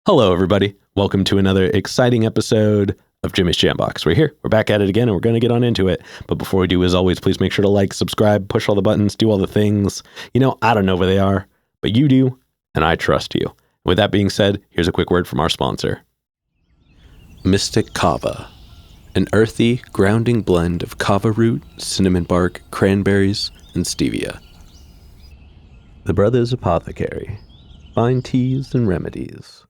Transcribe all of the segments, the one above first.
Hello, everybody. Welcome to another exciting episode of Jimmy's Jambox. We're here. We're back at it again, and we're going to get on into it. But before we do, as always, please make sure to like, subscribe, push all the buttons, do all the things. You know, I don't know where they are, but you do, and I trust you. With that being said, here's a quick word from our sponsor. Mystic Kava, an earthy, grounding blend of kava root, cinnamon bark, cranberries, and stevia. The Brothers Apothecary, fine teas and remedies.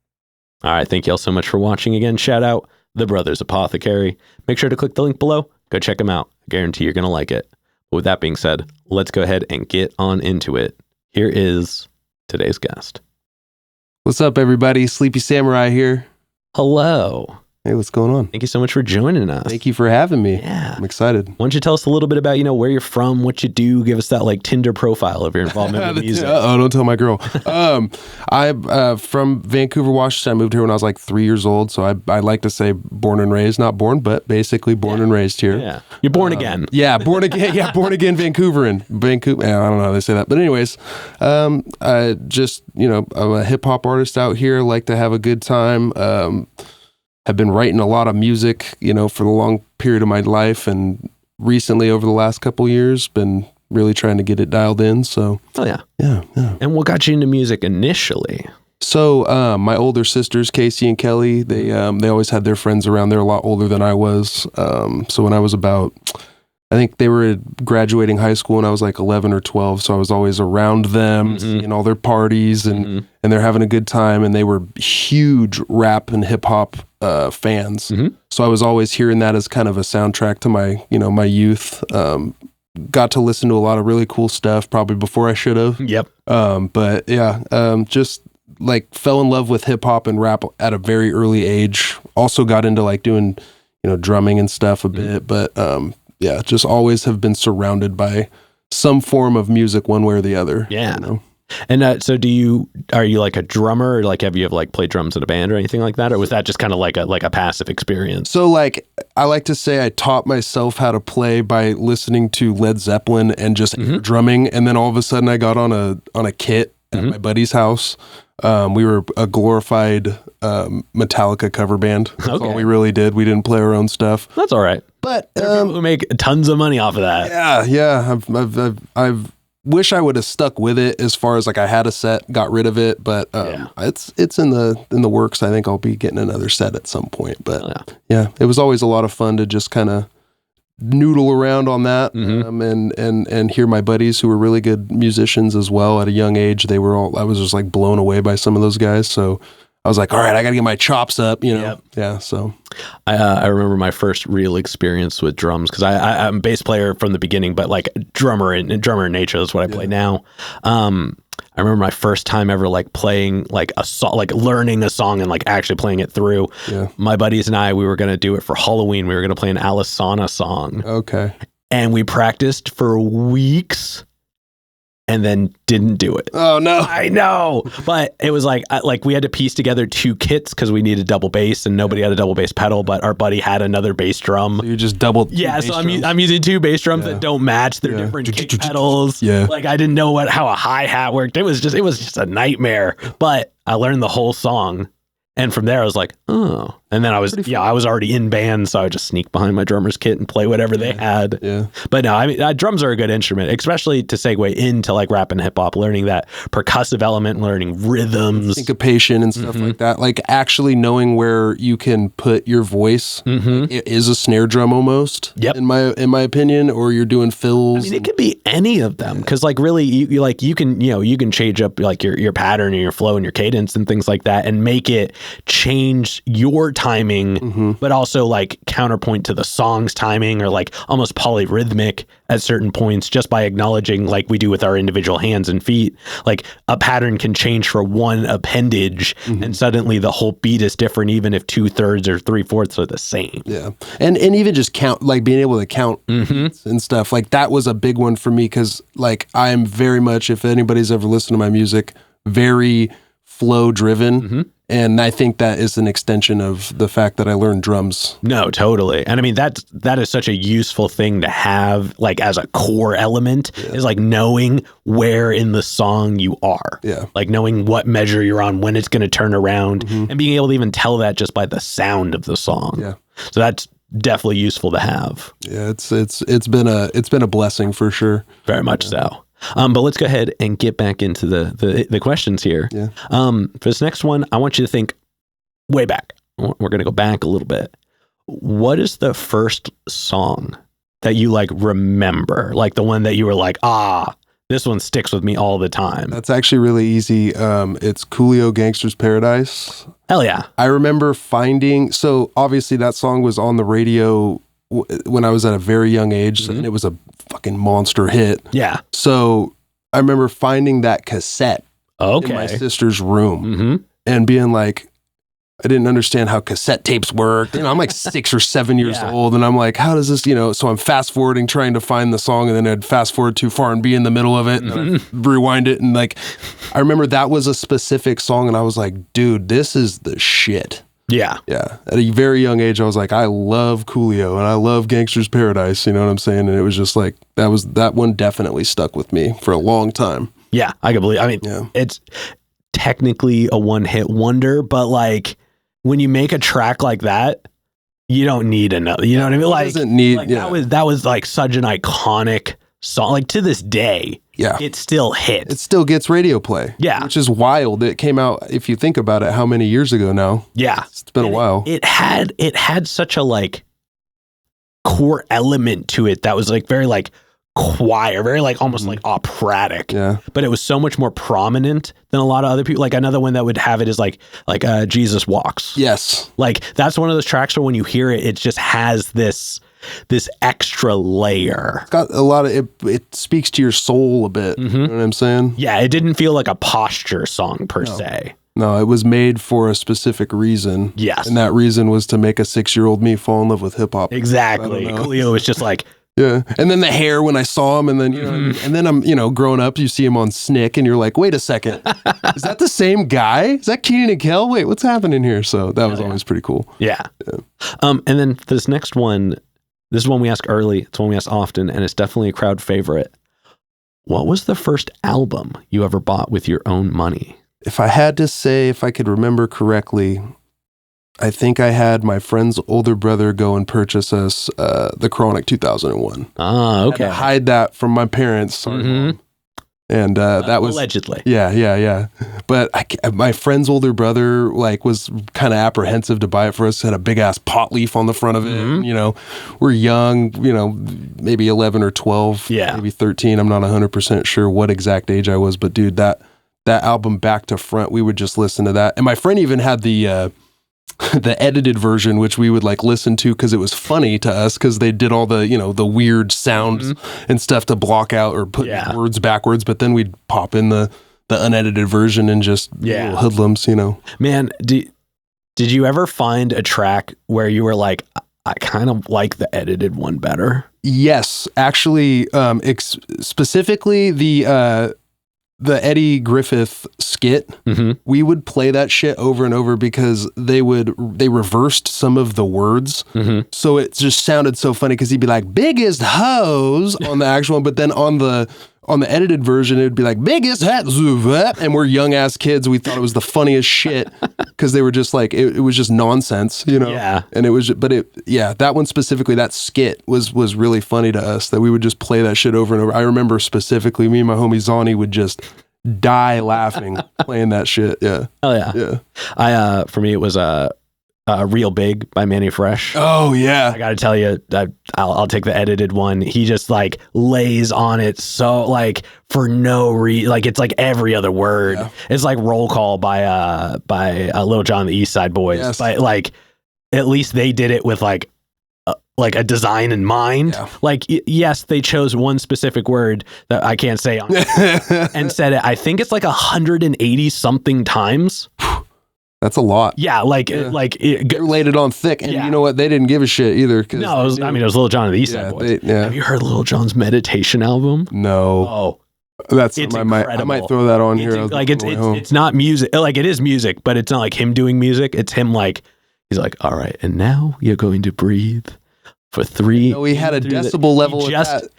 All right, thank you all so much for watching again. Shout out The Brothers Apothecary. Make sure to click the link below. Go check them out. I guarantee you're going to like it. But with that being said, let's go ahead and get on into it. Here is today's guest. What's up, everybody? Sleepy Samurai here. Hello. Hey, what's going on? Thank you so much for joining us. Thank you for having me. Yeah. I'm excited. Why don't you tell us a little bit about, where you're from, what you do, give us that like Tinder profile of your involvement with music. Oh, don't tell my girl. I'm from Vancouver, Washington. I moved here when I was like 3 years old. So I like to say born and raised, not born, but basically born and raised here. Yeah. You're born again. Yeah, born again. Yeah, born again Vancouveran. Vancouver. I don't know how they say that. But anyways, I just, I'm a hip hop artist out here. Like to have a good time. Have been writing a lot of music, for the long period of my life, and recently over the last couple years, been really trying to get it dialed in. So, yeah. And what got you into music initially? So, my older sisters, Casey and Kelly, they always had their friends around. They're a lot older than I was. So when I was I think they were graduating high school when I was like 11 or 12. So I was always around them, seeing all their parties, and they're having a good time. And they were huge rap and hip hop fans. So I was always hearing that as kind of a soundtrack to my, my youth. Got to listen to a lot of really cool stuff, probably before I should have. Yep. But yeah, just like fell in love with hip hop and rap at a very early age. Also got into like doing, drumming and stuff a bit, but yeah, just always have been surrounded by some form of music one way or the other. Yeah. And so are you like a drummer, or like have you played drums in a band or anything like that? Or was that just kind of like a passive experience? So like, I like to say I taught myself how to play by listening to Led Zeppelin and just drumming. And then all of a sudden I got on a kit at my buddy's house. We were a glorified Metallica cover band. That's all we really did. We didn't play our own stuff. That's all right. But there are people who make tons of money off of that. Yeah. I've wish I would have stuck with it as far as like I had a set, got rid of it, but it's in the works. I think I'll be getting another set at some point. But yeah, it was always a lot of fun to just kind of noodle around on that and hear my buddies who were really good musicians as well at a young age. I was just like blown away by some of those guys. So I was like, all right, I got to get my chops up, Yep. Yeah. So I remember my first real experience with drums, because I'm a bass player from the beginning, but like drummer in nature. That's what I play now. I remember my first time ever like playing like a song, like learning a song and like actually playing it through. Yeah. My buddies and I, we were going to do it for Halloween. We were going to play an Alisana song. Okay. And we practiced for weeks and then didn't do it. Oh no. I know. But it was like we had to piece together two kits because we needed double bass and nobody had a double bass pedal, but our buddy had another bass drum. So you just doubled. Yeah. So I'm using two bass drums that don't match. They're different kick pedals. Yeah. Like I didn't know how a hi-hat worked. It was just a nightmare, but I learned the whole song. And from there I was like, oh. And then I was already in band, so I would just sneak behind my drummer's kit and play whatever they had. Yeah. But no, I mean, drums are a good instrument, especially to segue into like rap and hip hop, learning that percussive element, learning rhythms, syncopation and stuff like that. Like actually knowing where you can put your voice. It is a snare drum almost. Yep. In my opinion, or you're doing fills. I mean, it could be any of them, because like really, you can change up like your pattern and your flow and your cadence and things like that, and make it change your timing, but also like counterpoint to the song's timing, or like almost polyrhythmic at certain points, just by acknowledging, like we do with our individual hands and feet, like a pattern can change for one appendage and suddenly the whole beat is different, even if 2/3 or 3/4 are the same. Yeah. And even just count, like being able to count and stuff, like that was a big one for me, because like I'm very much, if anybody's ever listened to my music, very flow driven. And I think that is an extension of the fact that I learned drums. No, totally. And I mean, that is such a useful thing to have, like as a core element, is like knowing where in the song you are. Yeah. Like knowing what measure you're on, when it's going to turn around, and being able to even tell that just by the sound of the song. Yeah. So that's definitely useful to have. Yeah, it's been a blessing for sure. Very much so. But let's go ahead and get back into the questions here. Yeah. For this next one, I want you to think way back. We're going to go back a little bit. What is the first song that you like remember? Like the one that you were like, this one sticks with me all the time. That's actually really easy. It's Coolio Gangsta's Paradise. Hell yeah. I remember so obviously that song was on the radio when I was at a very young age, and it was a fucking monster hit. Yeah. So I remember finding that cassette in my sister's room and being like, I didn't understand how cassette tapes worked. I'm like 6 or 7 years old, and I'm like, how does this, so I'm fast forwarding trying to find the song, and then I'd fast forward too far and be in the middle of it, and then I'd rewind it, and like, I remember that was a specific song, and I was like, dude, this is the shit. Yeah. Yeah. At a very young age, I was like, I love Coolio and I love Gangsta's Paradise. You know what I'm saying? And it was just like, that one definitely stuck with me for a long time. Yeah. I can believe, it's technically a one-hit wonder, but like when you make a track like that, you don't need another, you know what I mean? Like, that was like such an iconic song. Like to this day, it still hits. It still gets radio play. Yeah. Which is wild. It came out, if you think about it, how many years ago now? Yeah. It's been a while. It had such a like core element to it that was like very like choir, very like almost like operatic. Yeah. But it was so much more prominent than a lot of other people. Like another one that would have it is like Jesus Walks. Yes. Like that's one of those tracks where when you hear it, it just has this extra layer. It's got a lot of it speaks to your soul a bit. You know what I'm saying? Yeah, it didn't feel like a posture song per se. No, it was made for a specific reason. Yes. And that reason was to make a 6-year-old me fall in love with hip hop. Exactly. Coolio was just like, yeah. And then the hair when I saw him, and then, and then I'm, growing up, you see him on Snick and you're like, wait a second, is that the same guy? Is that Keenan and Kel? Wait, what's happening here? So that was always pretty cool. Yeah. And then for this next one, this is one we ask early. It's one we ask often, and it's definitely a crowd favorite. What was the first album you ever bought with your own money? If I had to say, if I could remember correctly, I think I had my friend's older brother go and purchase us the Chronic 2001. Ah, okay. I had to hide that from my parents. Sorry, Mom. And that was allegedly. Yeah. But my friend's older brother was kind of apprehensive to buy it for us. Had a big ass pot leaf on the front of it. We're young. Maybe 11 or 12. Yeah. Maybe 13. I'm not 100% sure what exact age I was. But dude, that album back to front, we would just listen to that. And my friend even had the edited version, which we would listen to because it was funny to us, because they did all the the weird sounds and stuff to block out or put words backwards, but then we'd pop in the unedited version and just little hoodlums. Man, did you ever find a track where you were like, I kind of like the edited one better? Yes, actually, specifically the Eddie Griffith skit, we would play that shit over and over because they reversed some of the words. So it just sounded so funny because he'd be like, biggest hose on the actual one, but then on the edited version, it would be like, biggest hat, and we're young ass kids. We thought it was the funniest shit because they were just like, it was just nonsense, Yeah. And it was, that one specifically, that skit was really funny to us that we would just play that shit over and over. I remember specifically me and my homie Zani would just die laughing playing that shit. Yeah. Oh yeah. For me, it was Real Big by Manny Fresh. Oh yeah. I got to tell you, I'll take the edited one. He just lays on it so for no reason. It's every other word. Yeah. It's like Roll Call by Lil Jon and the East Side Boys. Yes. But at least they did it with like a design in mind. Yeah. Like, yes, they chose one specific word that I can't say on and said it. I think it's like 180 something times. That's a lot. Yeah, They laid it on thick, and you know what? They didn't give a shit either. No, it was Little John and the East Side Boys. Have you heard Little John's meditation album? No. Oh, it's incredible. I might throw that on here. It's not music. Like, it is music, but it's not like him doing music. It's him like, he's like, all right, and now you're going to breathe for 3. No, he had a decibel level.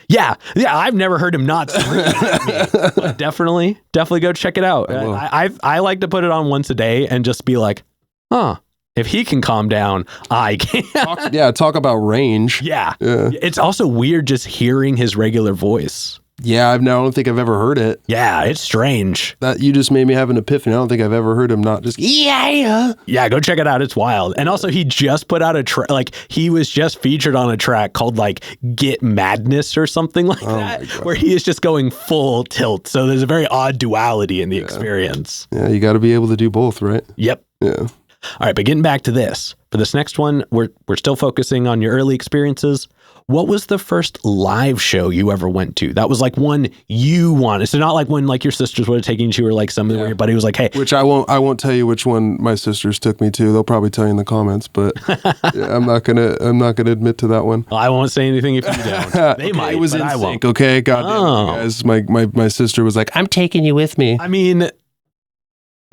Yeah. I've never heard him not scream at me. But definitely go check it out. I like to put it on once a day and just be like, if he can calm down, I can. Talk about range. Yeah. It's also weird just hearing his regular voice. Yeah, I don't think I've ever heard it. Yeah, it's strange. That you just made me have an epiphany. I don't think I've ever heard him not just yeah. Go check it out. It's wild. And also, he just put out a track. Like, he was just featured on a track called like "Get Madness" or something like that, where he is just going full tilt. So there's a very odd duality in the experience. Yeah, you got to be able to do both, right? Yep. Yeah. All right, but getting back to this, for this next one, we're still focusing on your early experiences. What was the first live show you ever went to? That was like one you wanted. So not like when like your sisters would have taken you to, or like somebody where your buddy was like, hey. Which I won't tell you which one my sisters took me to. They'll probably tell you in the comments, but I'm not gonna admit to that one. Well, I won't say anything if you don't. They might, it was but in I sync, won't. okay? God damn it, guys. My sister was like, I'm taking you with me. I mean,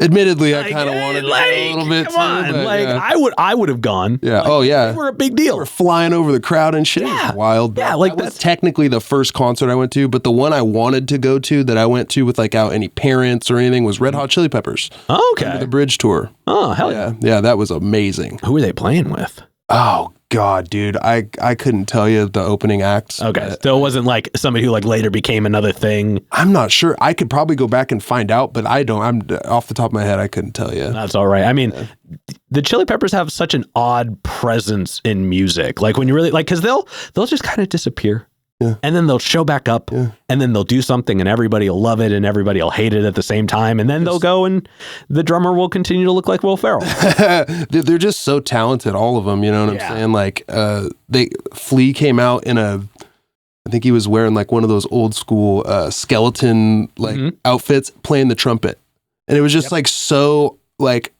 admittedly, I kind of wanted to go a little bit. Come on, I would have gone. Yeah. Oh yeah. They were a big deal. We're flying over the crowd and shit. Yeah. It was wild. Yeah. Like, that was technically the first concert I went to, but the one I wanted to go to that I went to without any parents or anything was Red Hot Chili Peppers. Oh, okay. The bridge tour. Oh, hell yeah. Yeah, that was amazing. Who were they playing with? Oh God, dude, I couldn't tell you the opening acts. Okay, still wasn't like somebody who like later became another thing. I'm not sure. I could probably go back and find out, but I don't. I'm off the top of my head. I couldn't tell you. That's all right. I mean, the Chili Peppers have such an odd presence in music. Like when you really like, because they'll just kind of disappear. Yeah. And then they'll show back up, and then they'll do something, and everybody will love it, and everybody will hate it at the same time, and then they'll go, and the drummer will continue to look like Will Ferrell. They're just so talented, all of them. You know what I'm saying? Like, Flea came out in I think he was wearing like one of those old school skeleton outfits, playing the trumpet, and it was just like so like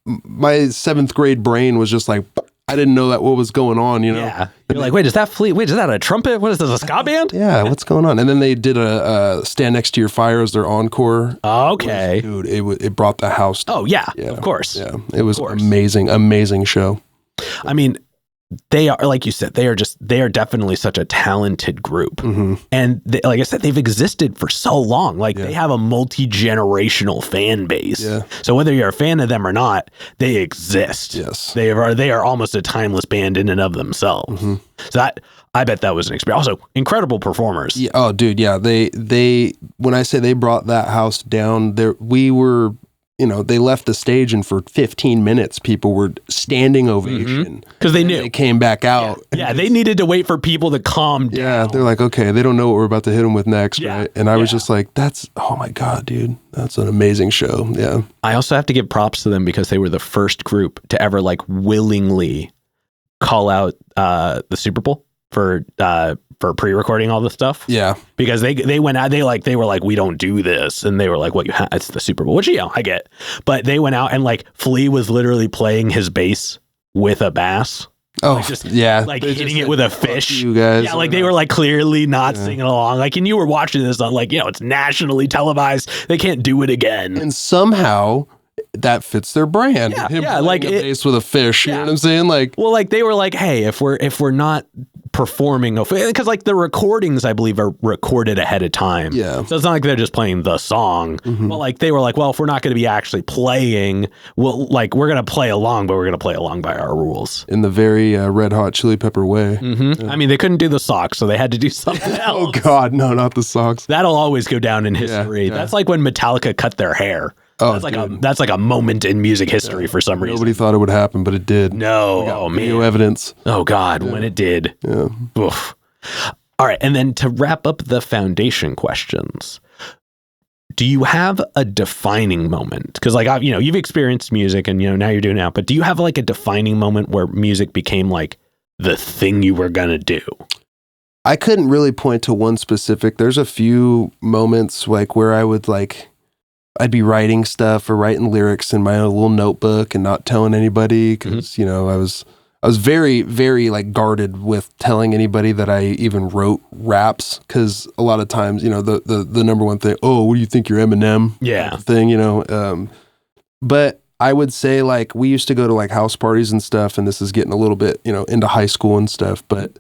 my 7th grade brain was just like. I didn't know what was going on, you know? Yeah. You're like, wait, is that Flea? Wait, is that a trumpet? What is this, a ska band? Yeah, what's going on? And then they did a Stand Next to Your Fire as their encore. Okay. Dude, it brought the house. Oh, yeah, of course. Yeah, it was amazing show. I mean, they are, like you said, they are definitely such a talented group. Mm-hmm. And like I said, they've existed for so long. Like they have a multi-generational fan base. Yeah. So whether you're a fan of them or not, they exist. Yes. They are almost a timeless band in and of themselves. Mm-hmm. So I bet that was an experience. Also, incredible performers. Yeah. Oh, dude. Yeah. They when I say they brought that house down, we were. You know, they left the stage and for 15 minutes, people were standing ovation. Because they knew. They came back out. Yeah, they needed to wait for people to calm down. Yeah, they're like, okay, they don't know what we're about to hit them with next, right? And I was just like, oh my God, dude. That's an amazing show. Yeah. I also have to give props to them because they were the first group to ever like willingly call out the Super Bowl for pre-recording all the stuff. Yeah. Because they went out, they were like, we don't do this. And they were like, it's the Super Bowl, which, I get. But they went out and like Flea was literally playing his bass with a bass. Oh, like just, yeah. Like hitting it with a fish. You guys. Yeah, like they were like clearly not singing along. Like, and you were watching this on like, it's nationally televised. They can't do it again. And somehow that fits their brand. Yeah, like a bass with a fish. You know what I'm saying? Like, well, like they were like, hey, if we're not performing, because like the recordings, I believe, are recorded ahead of time. Yeah. So it's not like they're just playing the song. Mm-hmm. But like they were like, well, if we're not going to be actually playing, we're going to play along, but we're going to play along by our rules. In the very Red Hot Chili Pepper way. Mm-hmm. Yeah. I mean, they couldn't do the socks, so they had to do something else. Oh God, no, not the socks. That'll always go down in history. Yeah. That's like when Metallica cut their hair. Oh, that's like a moment in music history for some reason. Nobody thought it would happen, but it did. No, oh man, video evidence. Oh God, when it did. Yeah. Oof. All right, and then to wrap up the foundation questions, do you have a defining moment? Because like, you've experienced music and, now you're doing it out, but do you have like a defining moment where music became like the thing you were going to do? I couldn't really point to one specific. There's a few moments like where I would like, I'd be writing stuff or writing lyrics in my own little notebook and not telling anybody because, I was very, very like guarded with telling anybody that I even wrote raps because a lot of times, the number one thing, oh, what do you think you're Eminem? Yeah. Thing, but I would say like we used to go to like house parties and stuff, and this is getting a little bit, into high school and stuff, but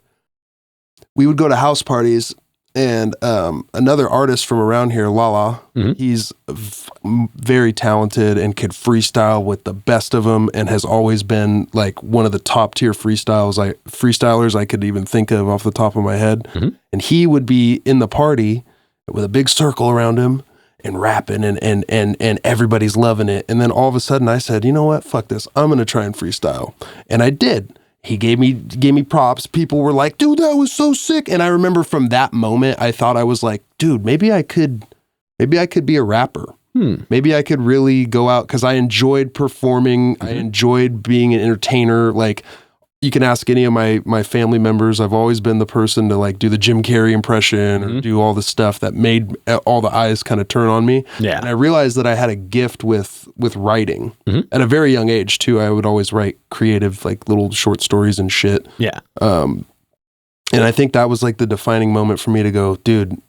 we would go to house parties and another artist from around here, Lala, he's very talented and could freestyle with the best of them and has always been like one of the top tier freestylers I could even think of off the top of my head. And he would be in the party with a big circle around him and rapping and everybody's loving it. And then all of a sudden I said, you know what? Fuck this. I'm going to try and freestyle. And I did. He gave me props. People were like, dude, that was so sick. And I remember from that moment, I thought I was like, dude, maybe I could be a rapper. Maybe I could really go out because I enjoyed performing. I enjoyed being an entertainer. Like you can ask any of my family members. I've always been the person to like do the Jim Carrey impression or do all the stuff that made all the eyes kind of turn on me. Yeah. And I realized that I had a gift with writing at a very young age too. I would always write creative, like little short stories and shit. Yeah. And I think that was like the defining moment for me to go, dude,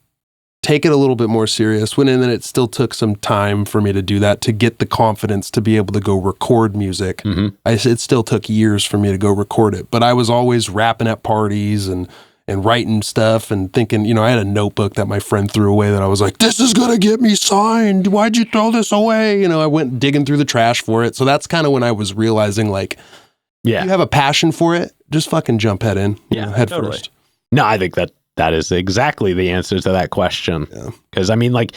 take it a little bit more serious. And then it still took some time for me to do that, to get the confidence to be able to go record music. It still took years for me to go record it, but I was always rapping at parties and writing stuff and thinking, I had a notebook that my friend threw away that I was like, this is going to get me signed. Why'd you throw this away? I went digging through the trash for it. So that's kind of when I was realizing like, you have a passion for it, just fucking jump head in, head first. No, I think that is exactly the answer to that question. Because I mean, like,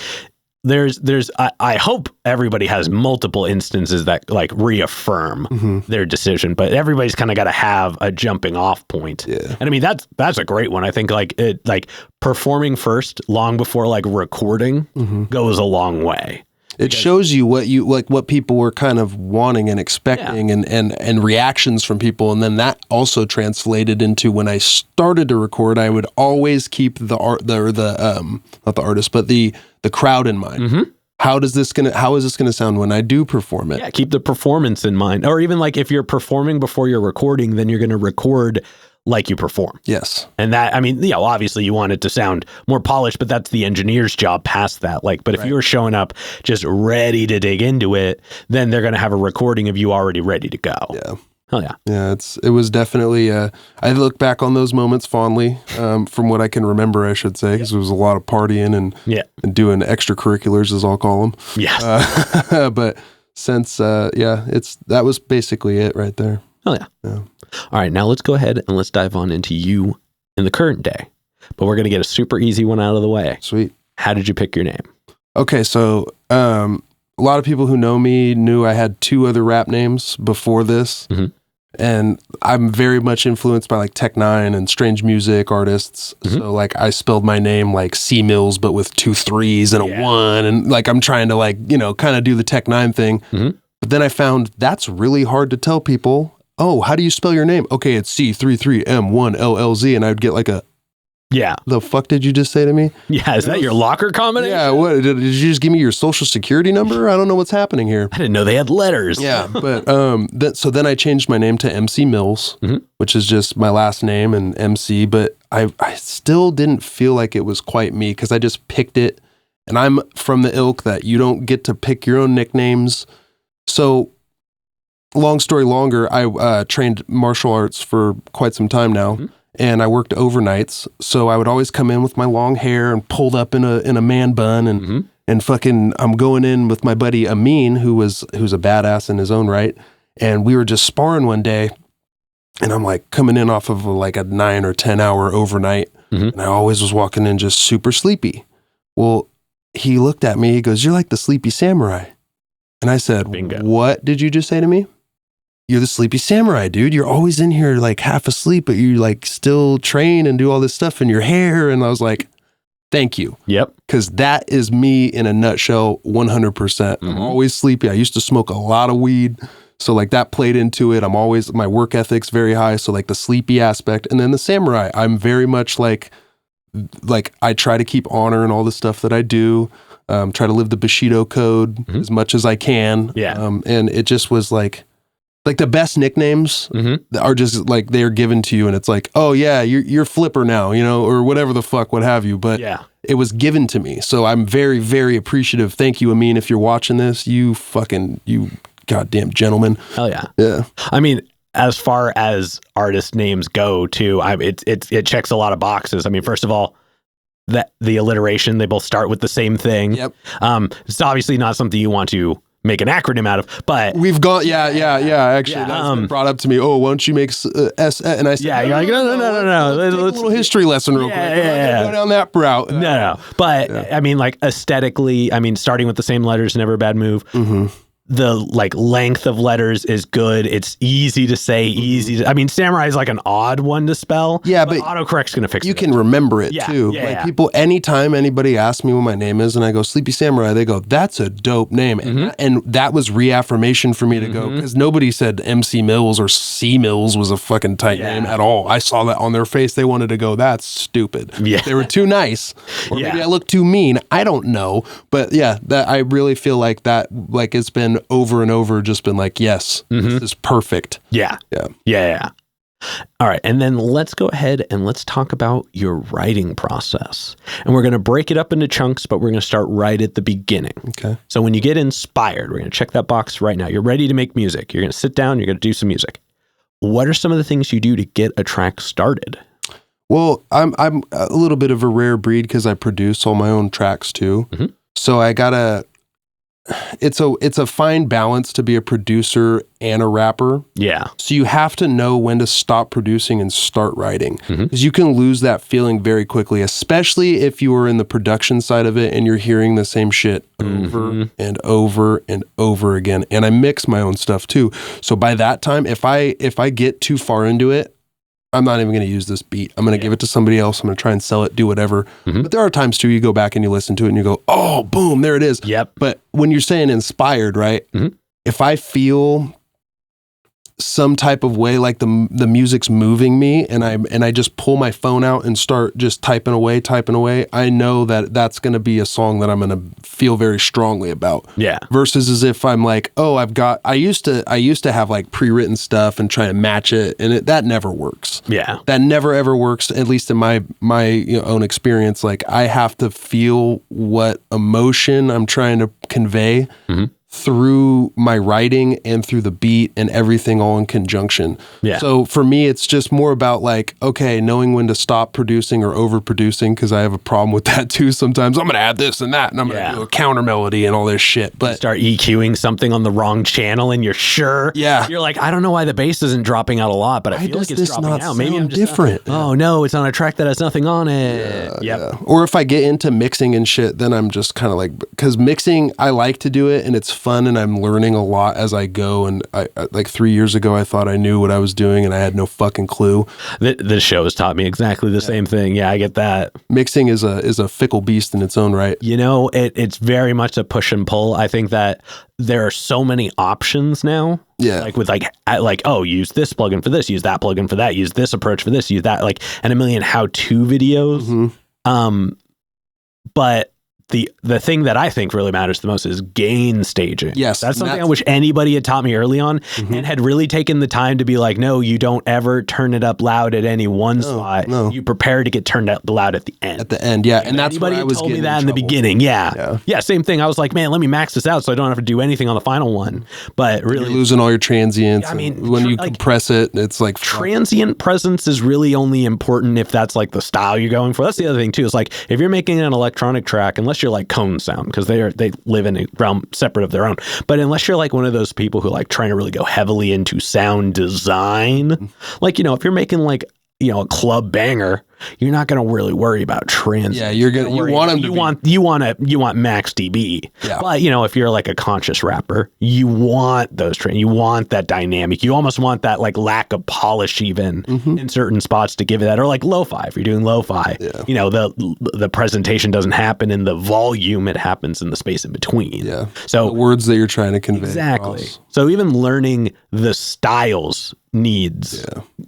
I hope everybody has multiple instances that like reaffirm their decision, but everybody's kind of got to have a jumping off point. And I mean, that's a great one. I think like performing first long before like recording goes a long way. It shows you what people were kind of wanting and expecting and reactions from people. And then that also translated into when I started to record, I would always keep the crowd in mind. How is this gonna sound when I do perform it? Yeah, keep the performance in mind. Or even like if you're performing before you're recording, then you're going to record like you perform. Yes. And that, I mean, obviously you want it to sound more polished, but that's the engineer's job past that. Like, but if you were showing up just ready to dig into it, then they're going to have a recording of you already ready to go. Yeah. Hell yeah. Yeah, it was definitely, I look back on those moments fondly, from what I can remember, I should say, because it was a lot of partying and doing extracurriculars, as I'll call them. Yes. But since, that was basically it right there. Oh yeah. All right, now let's go ahead and let's dive on into you in the current day. But we're going to get a super easy one out of the way. Sweet. How did you pick your name? Okay, so a lot of people who know me knew I had 2 other rap names before this. And I'm very much influenced by like Tech Nine and strange music artists. So like I spelled my name like C Mills, but with 2 3s and a 1. And like I'm trying to like, kind of do the Tech Nine thing. But then I found that's really hard to tell people. Oh, how do you spell your name? Okay, it's C33M1LLZ. And I'd get like the fuck did you just say to me? Yeah, is that your locker combination? Yeah, what, did you just give me your social security number? I don't know what's happening here. I didn't know they had letters. Yeah, but so then I changed my name to MC Mills, which is just my last name and MC, but I still didn't feel like it was quite me because I just picked it. And I'm from the ilk that you don't get to pick your own nicknames. So long story longer, I trained martial arts for quite some time now, and I worked overnights. So I would always come in with my long hair and pulled up in a man bun, and fucking I'm going in with my buddy Amin, who's a badass in his own right, and we were just sparring one day, and I'm like coming in off of like a 9 or 10 hour overnight, and I always was walking in just super sleepy. Well, he looked at me, he goes, "You're like the sleepy samurai." And I said, "Bingo. What did you just say to me?" "You're the sleepy samurai, dude. You're always in here like half asleep, but you like still train and do all this stuff in your hair." And I was like, thank you. Yep. Because that is me in a nutshell, 100%. I'm always sleepy. I used to smoke a lot of weed. So like that played into it. My work ethic's very high. So like the sleepy aspect. And then the samurai, I'm very much like I try to keep honor in all the stuff that I do. Try to live the Bushido code as much as I can. Yeah. And it just was like the best nicknames are just like they're given to you and it's like, oh yeah, you're Flipper now, or whatever the fuck, what have you. But it was given to me. So I'm very, very appreciative. Thank you, Amin, if you're watching this, you goddamn gentleman. Hell yeah. Yeah. I mean, as far as artist names go too, it checks a lot of boxes. I mean, first of all, the alliteration, they both start with the same thing. Yep. It's obviously not something you want to make an acronym out of, but we've gone, actually, that's been brought up to me. Oh, why don't you make S? And I said, you're like, no. Let's take a little history lesson real quick. Go down that route. No. But I mean, like aesthetically, I mean, starting with the same letters, never a bad move. The like length of letters is good. It's easy to say, I mean, samurai is like an odd one to spell. Yeah, but autocorrect's going to fix it. You can remember it too. People, anytime anybody asks me what my name is and I go Sleepy Samurai, they go, that's a dope name. And that was reaffirmation for me to go, because nobody said MC Mills or C Mills was a fucking tight name at all. I saw that on their face. They wanted to go, that's stupid. Yeah. They were too nice. Or maybe I look too mean. I don't know. But yeah, that I really feel like that, like it's been over and over just been like, yes, this is perfect. Yeah. All right. And then let's go ahead and let's talk about your writing process. And we're going to break it up into chunks, but we're going to start right at the beginning. Okay. So when you get inspired, we're going to check that box right now. You're ready to make music. You're going to sit down, you're going to do some music. What are some of the things you do to get a track started? Well, I'm a little bit of a rare breed because I produce all my own tracks too. So I gotta, it's a fine balance to be a producer and a rapper. Yeah. So you have to know when to stop producing and start writing, because you can lose that feeling very quickly, especially if you are in the production side of it and you're hearing the same shit over and over and over again. And I mix my own stuff too. So by that time, if I get too far into it, I'm not even going to use this beat. I'm going to give it to somebody else. I'm going to try and sell it, do whatever. But there are times too, you go back and you listen to it and you go, oh, boom, there it is. Yep. But when you're saying inspired, right? If I feel some type of way, like the music's moving me and I just pull my phone out and start just typing away, I know that that's going to be a song that I'm going to feel very strongly about. Yeah. Versus as if I'm like, oh, I used to have like pre-written stuff and try to match it, and that never works. Yeah. That never ever works, at least in my own experience. Like I have to feel what emotion I'm trying to convey through my writing and through the beat and everything all in conjunction. Yeah. So for me, it's just more about like, okay, knowing when to stop producing or overproducing, because I have a problem with that too. Sometimes I'm going to add this and that, and I'm going to do a counter melody and all this shit. But start EQing something on the wrong channel and you're sure. Yeah. You're like, I don't know why the bass isn't dropping out a lot, but I feel like it's dropping out. Maybe I'm just different. Oh no, it's on a track that has nothing on it. Yeah. Or if I get into mixing and shit, then I'm just kind of like, because mixing, I like to do it and it's fun and I'm learning a lot as I go. And I like 3 years ago, I thought I knew what I was doing and I had no fucking clue. This show has taught me exactly the same thing. Yeah, I get that. Mixing is a fickle beast in its own right. You know, it's very much a push and pull. I think that there are so many options now. Yeah. Like with oh, use this plugin for this, use that plugin for that, use this approach for this, use that, like, and a million how-to videos. But the thing that I think really matters the most is gain staging. Yes. That's something I wish anybody had taught me early on and had really taken the time to be like, no, you don't ever turn it up loud at any one spot. No. You prepare to get turned up loud at the end. At the end, yeah. And that's anybody what I was told me that in the beginning. Yeah. Same thing. I was like, man, let me max this out so I don't have to do anything on the final one. But really, you're losing all your transients. I mean, when you compress it, it's like transient presence is really only important if that's like the style you're going for. That's the other thing too. Is like if you're making an electronic track, unless you're like Cone Sound, because they live in a realm separate of their own. But unless you're like one of those people who like trying to really go heavily into sound design, like, you know, if you're making like, you know, a club banger, you're not going to really worry about trans. Yeah, you want them to you want max dB. Yeah. But if you're like a conscious rapper, you want those you want that dynamic. You almost want that like lack of polish even in certain spots to give it that, or like lo-fi. If you're doing lo-fi, the presentation doesn't happen in the volume; it happens in the space in between. Yeah. So the words that you're trying to convey. Exactly. Across. So even learning the styles needs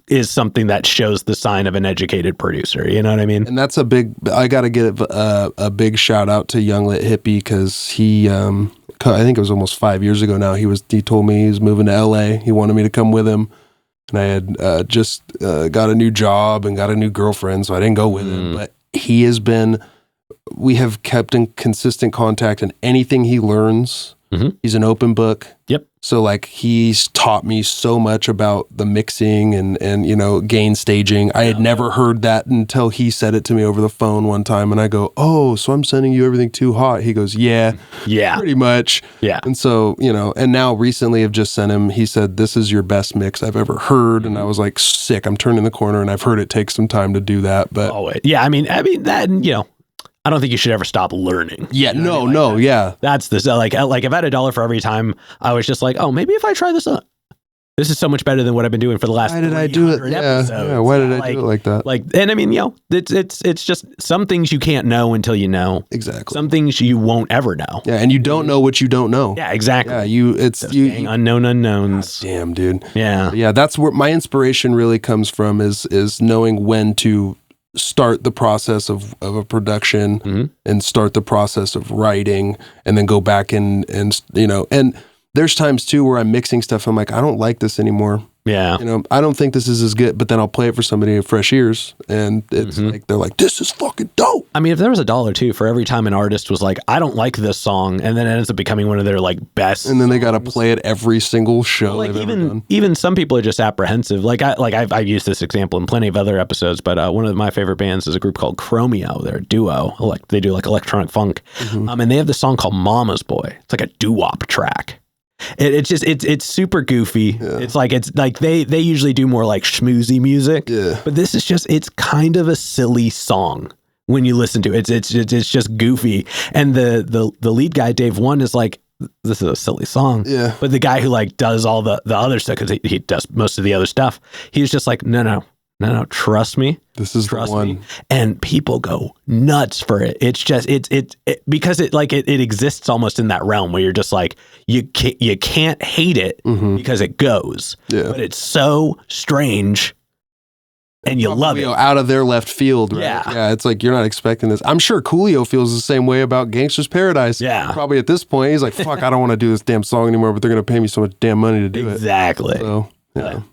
is something that shows the sign of an educated producer. You know what I mean? And that's I got to give a big shout out to Young Lit Hippie, because he, I think it was almost 5 years ago now, he told me he was moving to LA. He wanted me to come with him. And I had just got a new job and got a new girlfriend, so I didn't go with him. But we have kept in consistent contact, and anything he learns, he's an open book. Yep. So like he's taught me so much about the mixing and gain staging. I had never heard that until he said it to me over the phone one time, and I go, "Oh, so I'm sending you everything too hot?" He goes, "Yeah, pretty much." Yeah. And so, and now recently I've just sent him, he said, "This is your best mix I've ever heard." And I was like, sick. I'm turning the corner, and I've heard it takes some time to do that, but I mean that, I don't think you should ever stop learning. Yeah, That's this like if I had $1 for every time I was just like, oh, maybe if I try this out, this is so much better than what I've been doing for the last. Why did I do it? Yeah. Why did I do it like that? And I mean, it's just some things you can't know until you know. Exactly. Some things you won't ever know. Yeah, and you don't know what you don't know. Yeah, exactly. Yeah, unknown unknowns. God damn, dude. Yeah. Yeah, that's where my inspiration really comes from, is knowing when to start the process of a production and start the process of writing, and then go back and there's times too where I'm mixing stuff. I'm like, I don't like this anymore. Yeah. I don't think this is as good, but then I'll play it for somebody with fresh ears, and it's like, they're like, this is fucking dope. I mean, if there was $1 too for every time an artist was like, I don't like this song, and then it ends up becoming one of their like best, and then they got to play it every single show they've ever done. Even some people are just apprehensive. I've used this example in plenty of other episodes, but one of my favorite bands is a group called Chromeo. They're a duo. They do like electronic funk, and they have this song called Mama's Boy. It's like a doo-wop track. It's super goofy. Yeah. It's like they usually do more like schmoozy music. Yeah. But this is it's kind of a silly song when you listen to it. It's just goofy. And the lead guy, Dave One, is like, this is a silly song. Yeah. But the guy who like does all the other stuff, because he does most of the other stuff, he's just like, no, trust me. This is trust the one. me. And people go nuts for it. It's just it because it exists almost in that realm where you're just like, you can't hate it because it goes. Yeah. But it's so strange and you love it. Out of their left field, right? Yeah. It's like, you're not expecting this. I'm sure Coolio feels the same way about Gangsta's Paradise. Yeah. Probably at this point, he's like, fuck, I don't want to do this damn song anymore, but they're going to pay me so much damn money to do it. Exactly. So, yeah.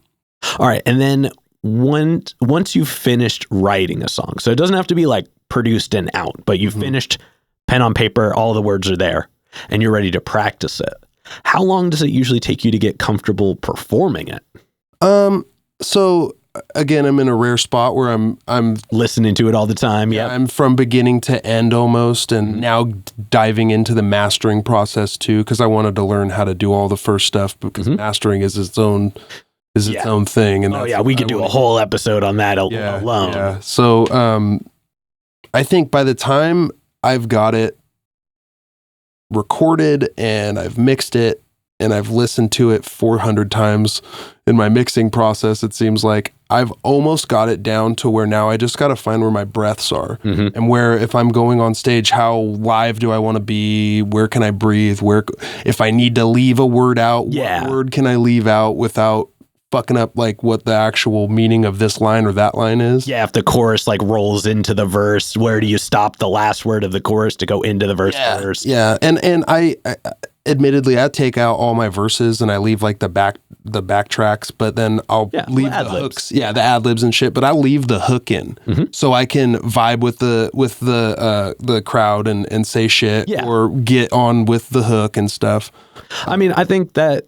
All right. And then once you've finished writing a song, so it doesn't have to be like produced and out, but you've finished pen on paper, all the words are there, and you're ready to practice it. How long does it usually take you to get comfortable performing it? So again, I'm in a rare spot where I'm listening to it all the time. Yeah. I'm from beginning to end almost, and now diving into the mastering process too, because I wanted to learn how to do all the first stuff, because mastering is its own thing. And we could do a whole episode on that alone. Yeah. So I think by the time I've got it recorded and I've mixed it and I've listened to it 400 times in my mixing process, it seems like I've almost got it down to where now I just got to find where my breaths are, and where, if I'm going on stage, how live do I want to be? Where can I breathe? If I need to leave a word out, what word can I leave out without fucking up like what the actual meaning of this line or that line is? Yeah, if the chorus like rolls into the verse, where do you stop the last word of the chorus to go into the verse first? Yeah, and I admittedly, I take out all my verses and I leave like the back tracks, but then I'll leave the hooks. Yeah, the ad libs and shit. But I'll leave the hook in so I can vibe with the crowd and say shit or get on with the hook and stuff. I mean, I think that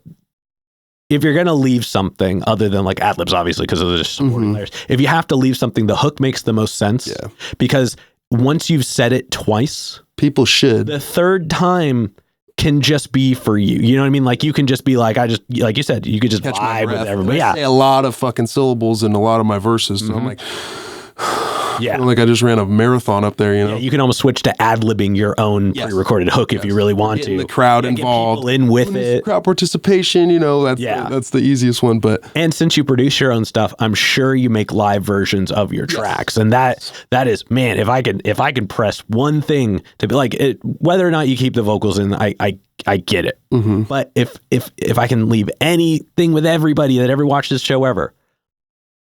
if you're gonna leave something other than like ad libs, obviously, because of the supporting layers, if you have to leave something, the hook makes the most sense. Yeah. Because once you've said it twice, people should. The third time can just be for you. You know what I mean? Like you can just be like, like you said, you could just vibe with everybody. I say a lot of fucking syllables in a lot of my verses. So I'm like, Yeah. Like I just ran a marathon up there, Yeah, you can almost switch to ad-libbing your own pre-recorded hook if you really want Getting to. the crowd involved. Get people in with it. Crowd participation, that's the easiest one. But and since you produce your own stuff, I'm sure you make live versions of your tracks. And that is, man, if I can press one thing to be like it, whether or not you keep the vocals in, I get it. Mm-hmm. But if I can leave anything with everybody that ever watched this show ever,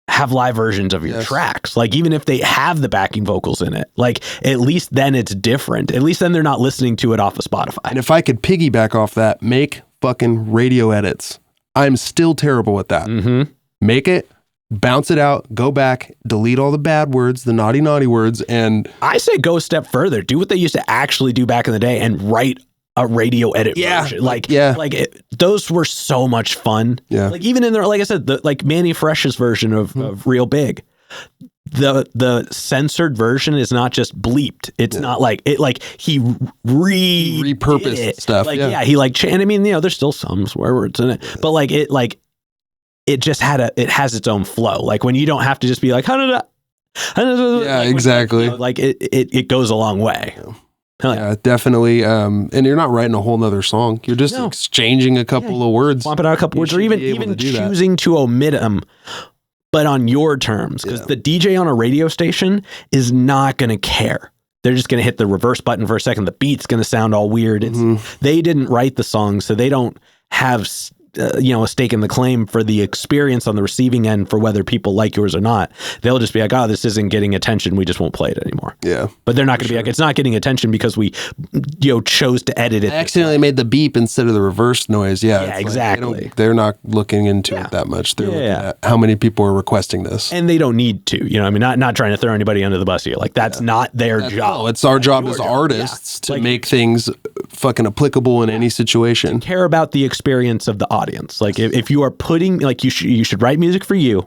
have live versions of your tracks. Like even if they have the backing vocals in it, like at least then it's different. At least then they're not listening to it off of Spotify. And if I could piggyback off that, make fucking radio edits. I'm still terrible at that. Mm-hmm. Make it, bounce it out, go back, delete all the bad words, the naughty words, and I say go a step further. Do what they used to actually do back in the day and write a radio edit version. Those were so much fun. Yeah. Like even in there, like I said, like Manny Fresh's version of Real Big, the censored version is not just bleeped. It's not like it, like he repurposed stuff. Like, he like, and I mean, there's still some swear words in it, but like it just it has its own flow. Like when you don't have to just be like, exactly. Like it goes a long way. Yeah, definitely. And you're not writing a whole nother song. You're just exchanging a couple of words. Swapping out a couple words, or even choosing to omit them, but on your terms. Because the DJ on a radio station is not going to care. They're just going to hit the reverse button for a second. The beat's going to sound all weird. They didn't write the song, so they don't have a stake in the claim for the experience on the receiving end for whether people like yours or not. They'll just be like, oh, this isn't getting attention. We just won't play it anymore. Yeah. But they're not going to be like, it's not getting attention because we, chose to edit it. I accidentally made the beep instead of the reverse noise. Yeah, exactly. Like they're not looking into it that much. They're looking at how many people are requesting this. And they don't need to, I mean, not trying to throw anybody under the bus here. Like that's not their job. No, it's our job as artists to make things fucking applicable in any situation. Care about the experience of the audience. Like if you are putting, like you should write music for you,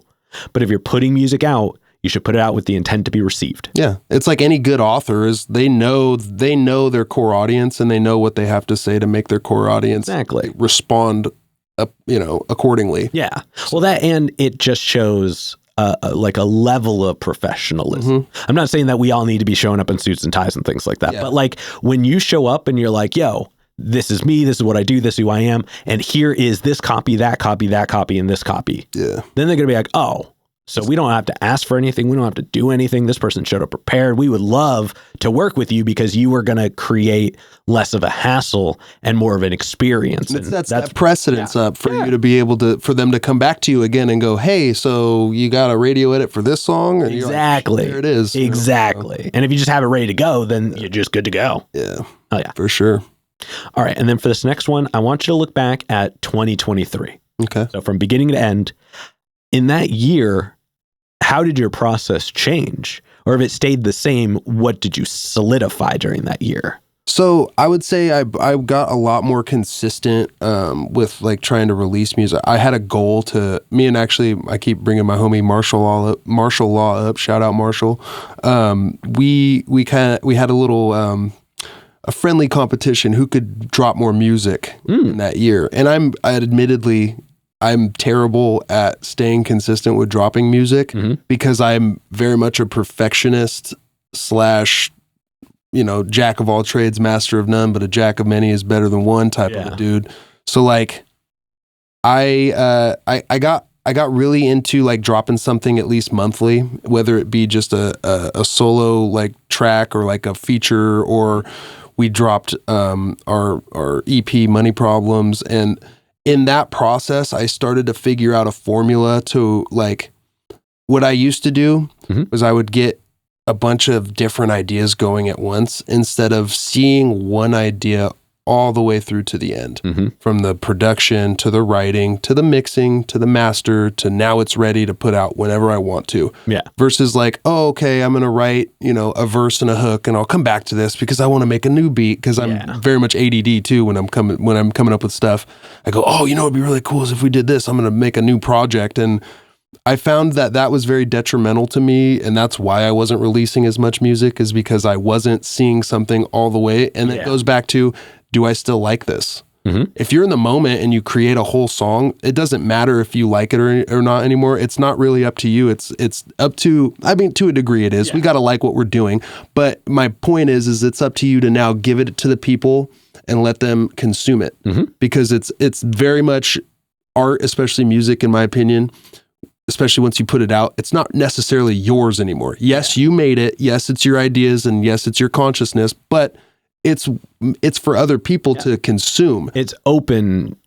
but if you're putting music out, you should put it out with the intent to be received. Yeah. It's like any good author is they know their core audience and they know what they have to say to make their core audience respond, accordingly. Yeah. Well, that, and it just shows like a level of professionalism. I'm not saying that we all need to be showing up in suits and ties and things like that, but like when you show up and you're like, yo, this is me, this is what I do, this is who I am, and here is this copy, that copy, and this copy. Yeah. Then they're going to be like, oh, so we don't have to ask for anything. We don't have to do anything. This person showed up prepared. We would love to work with you because you are going to create less of a hassle and more of an experience. And that's that precedence up for you to be able for them to come back to you again and go, hey, so you got a radio edit for this song? And exactly. There it is. Exactly. And if you just have it ready to go, then you're just good to go. Yeah. Oh, yeah. For sure. All right. And then for this next one, I want you to look back at 2023. Okay. So from beginning to end, in that year, how did your process change? Or if it stayed the same, what did you solidify during that year? So I would say I got a lot more consistent with like trying to release music. I had a goal I keep bringing my homie Marshall Law up. Shout out Marshall. We had a little a friendly competition who could drop more music in that year. And I'm terrible at staying consistent with dropping music because I'm very much a perfectionist / jack of all trades, master of none, but a jack of many is better than one type of a dude. So like I got really into like dropping something at least monthly, whether it be just a solo like track or like a feature, or we dropped our EP Money Problems. And in that process, I started to figure out a formula to like what I used to do was I would get a bunch of different ideas going at once instead of seeing one idea all the way through to the end, from the production to the writing to the mixing to the master to now it's ready to put out whenever I want to. Yeah. Versus like, oh, okay, I'm going to write, a verse and a hook and I'll come back to this because I want to make a new beat because I'm very much ADD too when I'm coming up with stuff. I go, oh, it'd be really cool is if we did this, I'm going to make a new project. And I found that was very detrimental to me, and that's why I wasn't releasing as much music, is because I wasn't seeing something all the way. And it goes back to, do I still like this? If you're in the moment and you create a whole song, it doesn't matter if you like it or not anymore. It's not really up to you. It's up to, I mean, to a degree it is. Yeah. We got to like what we're doing. But my point is it's up to you to now give it to the people and let them consume it. Because it's very much art, especially music, in my opinion. Especially once you put it out, it's not necessarily yours anymore. Yes, you made it. Yes, it's your ideas, and yes, it's your consciousness, but it's for other people to consume. It's open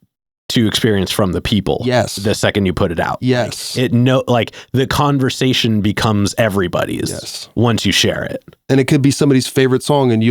to experience from the people. Yes. The second you put it out. Yes. Like the conversation becomes everybody's once you share it. And it could be somebody's favorite song, and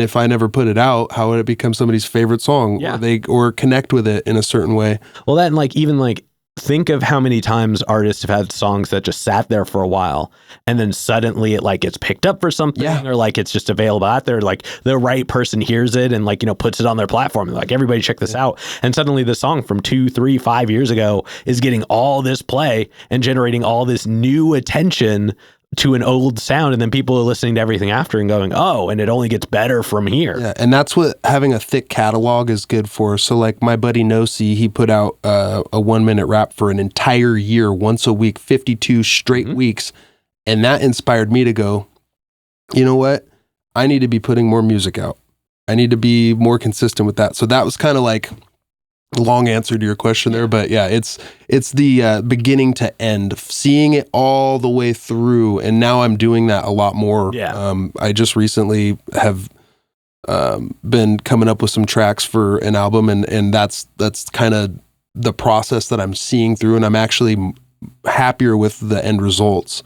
if I never put it out, how would it become somebody's favorite song? Yeah. Or connect with it in a certain way. Well, that, and even think of how many times artists have had songs that just sat there for a while and then suddenly it gets picked up for something or it's just available out there. The right person hears it and puts it on their platform and everybody check this out. And suddenly the song from 2, 3, 5 years ago is getting all this play and generating all this new attention to an old sound, and then people are listening to everything after and going, oh, and it only gets better from here. Yeah, and that's what having a thick catalog is good for. So my buddy Nosy, he put out a 1-minute rap for an entire year, once a week, 52 straight weeks, and that inspired me to go, you know what? I need to be putting more music out. I need to be more consistent with that. So that was kind of long answer to your question there, but yeah, it's the beginning to end, seeing it all the way through, and now I'm doing that a lot more. I just recently have been coming up with some tracks for an album, and that's kind of the process that I'm seeing through, and I'm actually happier with the end results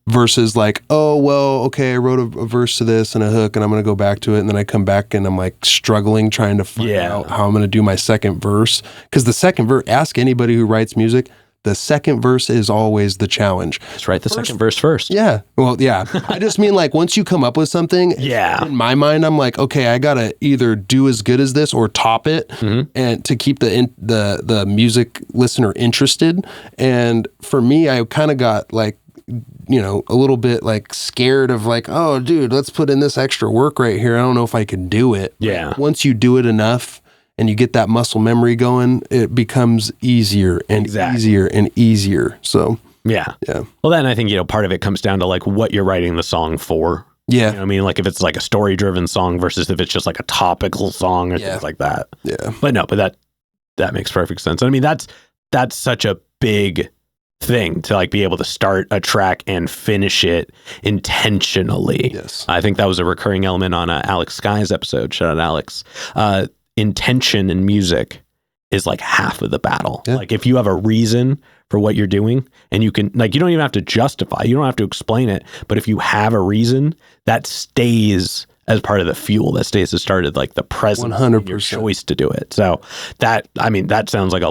versus oh, well, okay, I wrote a verse to this and a hook and I'm going to go back to it. And then I come back and I'm struggling trying to find out how I'm going to do my second verse. Because the second verse, ask anybody who writes music, the second verse is always the challenge. Just write the second verse first. Yeah. Well, yeah. I just mean once you come up with something, in my mind, I'm okay, I got to either do as good as this or top it and to keep the music listener interested. And for me, I kind of got a little bit scared of oh, dude, let's put in this extra work right here. I don't know if I can do it. Yeah. Once you do it enough, and you get that muscle memory going, it becomes easier and easier and easier. So, yeah. Well, then I think, part of it comes down to what you're writing the song for. Yeah. You know what I mean? If it's a story driven song versus if it's just a topical song or things like that. Yeah. But that makes perfect sense. I mean, that's such a big thing to be able to start a track and finish it intentionally. Yes. I think that was a recurring element on Alex Sky's episode. Shout out Alex. Intention in music is half of the battle. Yeah. If you have a reason for what you're doing and you can you don't even have to justify, you don't have to explain it, but if you have a reason, that stays as part of the fuel, that stays as started the presence 100%. of your choice to do it. So that sounds like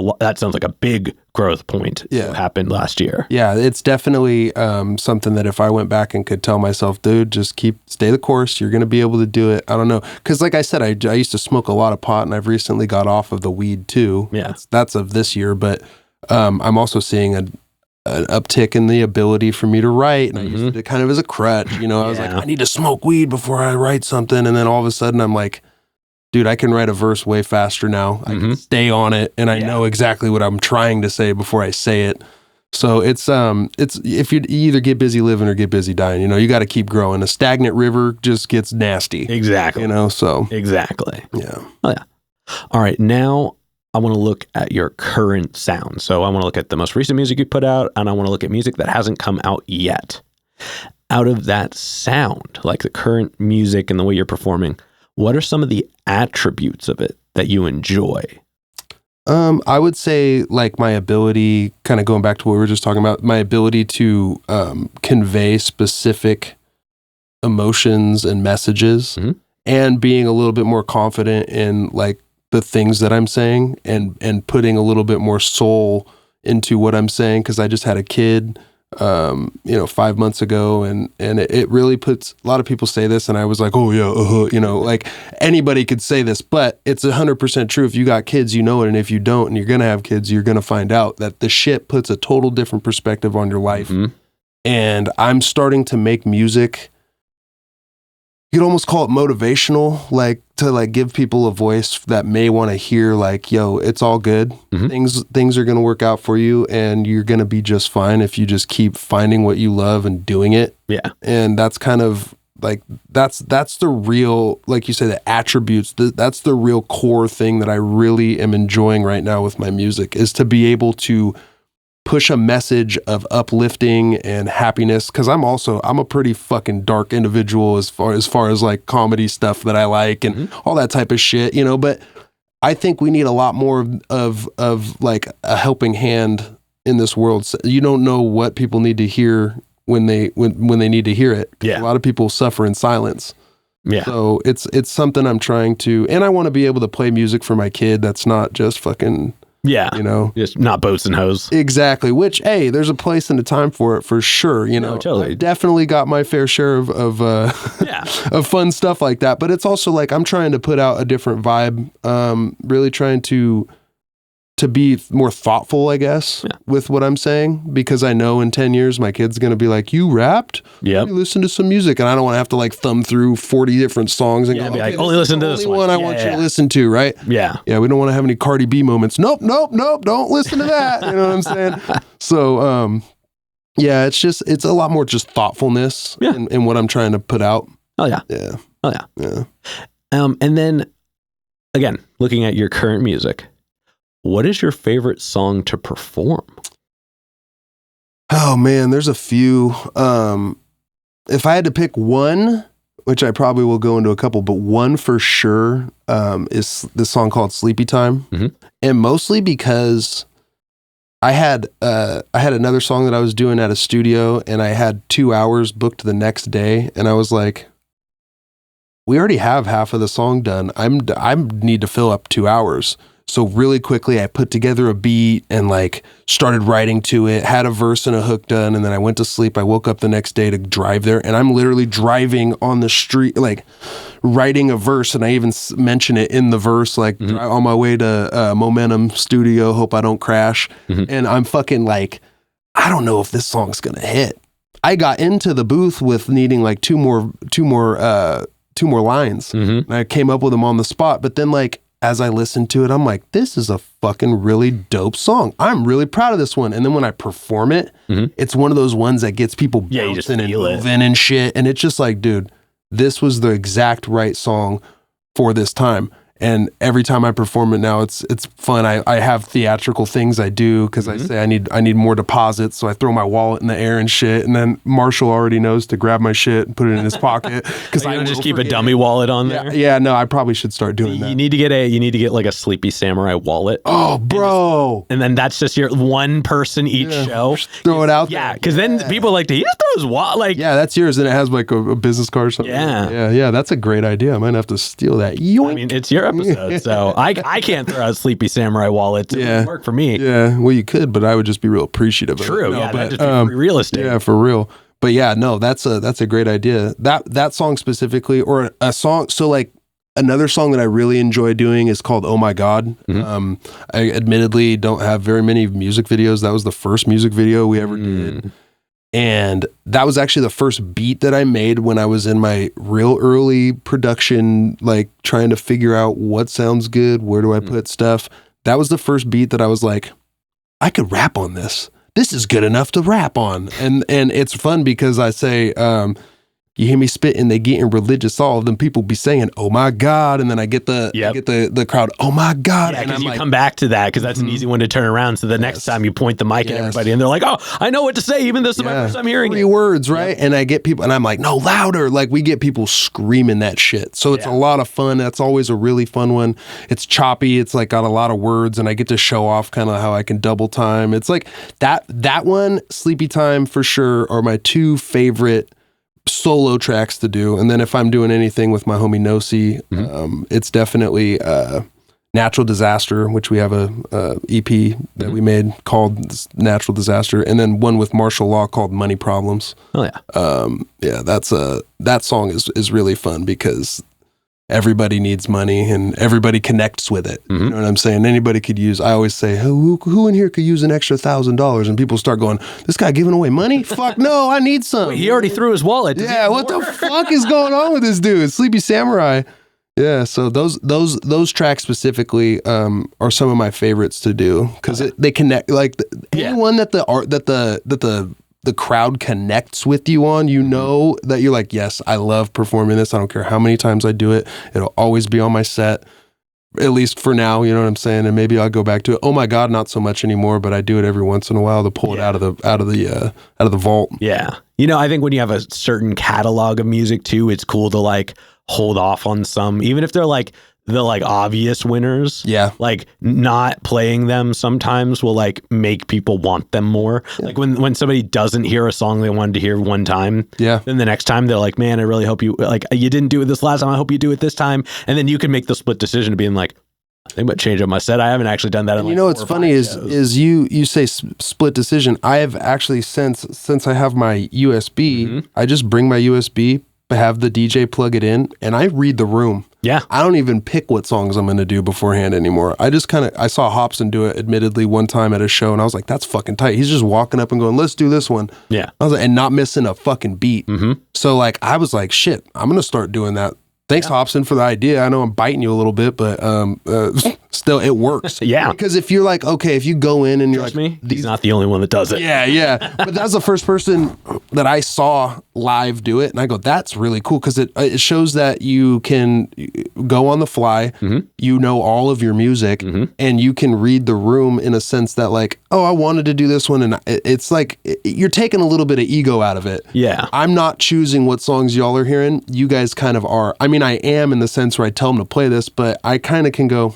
a big growth point that happened last year. Yeah, it's definitely something that if I went back and could tell myself, dude, just stay the course. You're going to be able to do it. I don't know. Because I said, I used to smoke a lot of pot and I've recently got off of the weed too. Yeah. That's of this year. But I'm also seeing an uptick in the ability for me to write. And I used it kind of as a crutch. I was I need to smoke weed before I write something. And then all of a sudden I'm dude, I can write a verse way faster now. I can stay on it, and I know exactly what I'm trying to say before I say it. So it's if you either get busy living or get busy dying, you got to keep growing. A stagnant river just gets nasty. Exactly. So exactly. Yeah. Oh yeah. All right. Now I want to look at your current sound. So I want to look at the most recent music you put out, and I want to look at music that hasn't come out yet. Out of that sound, the current music and the way you're performing, what are some of the attributes of it that you enjoy? I would say my ability, kind of going back to what we were just talking about, my ability to convey specific emotions and messages and being a little bit more confident in the things that I'm saying and putting a little bit more soul into what I'm saying. Cause I just had a kid 5 months ago, and it really puts, a lot of people say this, and I was oh yeah, anybody could say this, but it's 100% true. If you got kids, it, and if you don't, and you're gonna have kids, you're gonna find out that the shit puts a total different perspective on your life. And I'm starting to make music, you could almost call it motivational, like to like give people a voice that may want to hear like, yo, it's all good. Things are going to work out for you and you're going to be just fine if you just keep finding what you love and doing it. Yeah. And that's kind of like, that's the real, like you say, the attributes, that's the real core thing that I really am enjoying right now with my music, is to be able to push a message of uplifting and happiness. Cause I'm a pretty fucking dark individual as far as like comedy stuff that I like and all that type of shit, you know, but I think we need a lot more of like a helping hand in this world. So you don't know what people need to hear when they need to hear it. Yeah. A lot of people suffer in silence. Yeah. So it's something I'm trying to, and I want to be able to play music for my kid that's not just fucking, yeah, you know, just not boats and hose. Exactly. Which, hey, there's a place and a time for it for sure. You know, No, totally. I've definitely got my fair share of of fun stuff like that. But it's also like I'm trying to put out a different vibe. Really trying to be more thoughtful, I guess, with what I'm saying, because I know in 10 years my kid's gonna be like, "You rapped? Yep. You listen to some music," and I don't want to have to like thumb through 40 different songs and Yeah, go, be okay, like, only listen to this one. I want you to listen to, right? Yeah. Yeah, we don't want to have any Cardi B moments. Nope, don't listen to that. You know what I'm saying? So, yeah, it's a lot more just thoughtfulness in what I'm trying to put out. Oh yeah. Yeah. Oh yeah. Yeah. And then again, looking at your current music, what is your favorite song to perform? Oh man, there's a few. If I had to pick one, which I probably will go into a couple, but one for sure is this song called Sleepy Time. And mostly because I had another song that I was doing at a studio and I had 2 hours booked the next day. And I was like, we already have half of the song done. I need to fill up 2 hours. So really quickly, I put together a beat and like started writing to it, had a verse and a hook done, and then I went to sleep. I woke up the next day to drive there, and I'm literally driving on the street, like writing a verse, and I even mention it in the verse, like on my way to Momentum Studio, hope I don't crash. And I'm fucking like, I don't know if this song's gonna hit. I got into the booth with needing like two more lines. And I came up with them on the spot, but then like, as I listened to it, I'm like, this is a fucking really dope song. I'm really proud of this one. And then when I perform it, it's one of those ones that gets people bouncing and moving and shit. And it's just like, dude, this was the exact right song for this time. And every time I perform it now, it's fun. I have theatrical things I do because I say I need more deposits, so I throw my wallet in the air and shit. And then Marshall already knows to grab my shit and put it in his pocket because I just keep a dummy wallet on there. Yeah, no, I probably should start doing that. You need to get like a Sleepy Samurai wallet. Oh, bro! And then that's just your one person each show. Just throw it out. Yeah, because then people like to he just throws wallet like. Yeah, that's yours, and it has like a business card or something. Yeah. That's a great idea. I might have to steal that. Yoink. I mean, it's your episode, so I can't throw out Sleepy Samurai wallet to work for me. Yeah, well, you could, but I would just be real appreciative of it. True, that'd just be free real estate. Yeah, for real. But yeah, no, that's a great idea. That song specifically, or a song. So like another song that I really enjoy doing is called "Oh My God." I admittedly don't have very many music videos. That was the first music video we ever did. And that was actually the first beat that I made when I was in my real early production, like trying to figure out what sounds good, where do I put stuff. That was the first beat that I was like, I could rap on this. This is good enough to rap on. And it's fun because I say, you hear me spitting, they getting religious. All of them people be saying, "Oh my God," and then I get the crowd, "Oh my God!" Yeah, and because you come back to that because that's an easy one to turn around. So the next time you point the mic at everybody, and they're like, "Oh, I know what to say," even though this is my first time hearing 3 it. words, right? And I get people, and I'm like, "No, louder!" Like we get people screaming that shit. So it's a lot of fun. That's always a really fun one. It's choppy. It's like got a lot of words, and I get to show off kind of how I can double time. It's like that one, Sleepy Time for sure, are my two favorite solo tracks to do. And then if I'm doing anything with my homie Nosi, it's definitely Natural Disaster, which we have a EP that we made called Natural Disaster, and then one with Martial Law called Money Problems. Oh yeah. That song is really fun because everybody needs money and everybody connects with it. You know what I'm saying? Anybody could use, I always say, who in here could use an extra $1,000? And people start going, this guy giving away money? Fuck no, I need some. Wait, he already threw his wallet. Yeah, what the fuck is going on with this dude? Sleepy Samurai. Yeah, so those tracks specifically are some of my favorites to do because they connect. Like anyone that the crowd connects with you on, you know that you're like, yes, I love performing this. I don't care how many times I do it. It'll always be on my set, at least for now. You know what I'm saying? And maybe I'll go back to it. Oh my God, not so much anymore. But I do it every once in a while to pull it out of the vault. Yeah, you know, I think when you have a certain catalog of music too, it's cool to like hold off on some, even if they're like the like obvious winners. Yeah. Like not playing them sometimes will like make people want them more. Yeah. Like when somebody doesn't hear a song they wanted to hear one time. Yeah. Then the next time they're like, man, I really hope you like, you didn't do it this last time. I hope you do it this time. And then you can make the split decision of being like, I think about change up my set. I haven't actually done that. In you know, what's funny is you say split decision. I have actually since I have my USB, I just bring my USB, have the DJ plug it in, and I read the room. Yeah. I don't even pick what songs I'm going to do beforehand anymore. I just I saw Hobson do it admittedly one time at a show, and I was like, that's fucking tight. He's just walking up and going, let's do this one. Yeah. I was like, and not missing a fucking beat. So like, I was like, shit, I'm going to start doing that. Thanks, Hobson, for the idea. I know I'm biting you a little bit, but still, it works. Yeah. Because if you're like, okay, if you go in and you're Trust like, me, he's not the only one that does it. Yeah. But that's the first person that I saw live do it. And I go, that's really cool because it shows that you can go on the fly, you know all of your music, and you can read the room in a sense that like, oh, I wanted to do this one. And it's like, you're taking a little bit of ego out of it. Yeah. I'm not choosing what songs y'all are hearing. You guys kind of are. I mean, I am in the sense where I tell them to play this, but I kind of can go,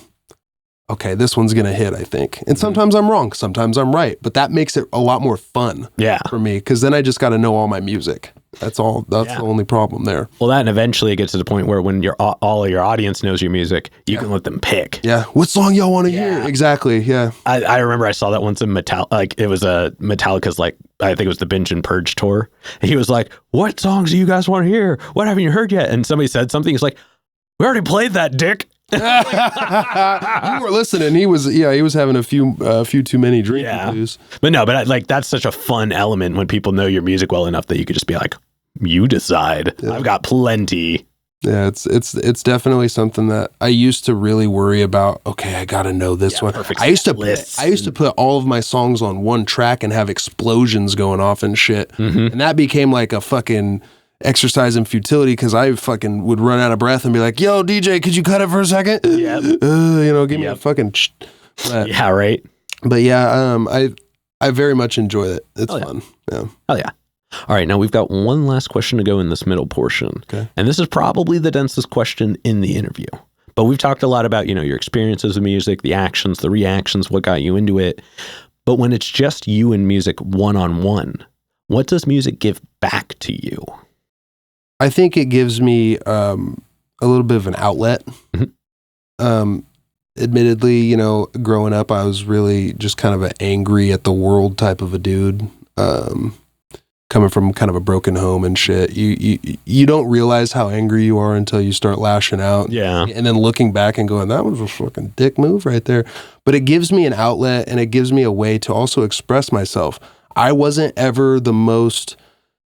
okay, this one's going to hit, I think. And sometimes I'm wrong. Sometimes I'm right. But that makes it a lot more fun for me because then I just got to know all my music. That's all. That's the only problem there. Well, that and eventually it gets to the point where when all of your audience knows your music, you can let them pick. Yeah. What song y'all want to hear? Exactly. Yeah. I remember I saw that once in it was a Metallica's like, I think it was the Binge and Purge tour. And he was like, what songs do you guys want to hear? What haven't you heard yet? And somebody said something. He's like, we already played that, dick. You were listening. He was having a few too many drinking blues. But no, like that's such a fun element when people know your music well enough that you could just be like, you decide. Yeah. I've got plenty. Yeah, it's definitely something that I used to really worry about. Okay, I got to know this one. I used to put all of my songs on one track and have explosions going off and shit. And that became like a fucking exercise in futility because I fucking would run out of breath and be like, yo, DJ, could you cut it for a second? Yeah. Give me a fucking yeah, right. But yeah, I very much enjoy it. It's fun. Yeah. Oh yeah. All right, now we've got one last question to go in this middle portion. Okay. And this is probably the densest question in the interview. But we've talked a lot about, your experiences with music, the actions, the reactions, what got you into it. But when it's just you and music one-on-one, what does music give back to you? I think it gives me a little bit of an outlet. Admittedly, growing up, I was really just kind of an angry at the world type of a dude. Coming from kind of a broken home and shit, you don't realize how angry you are until you start lashing out. Yeah. And then looking back and going, that was a fucking dick move right there. But it gives me an outlet and it gives me a way to also express myself. I wasn't ever the most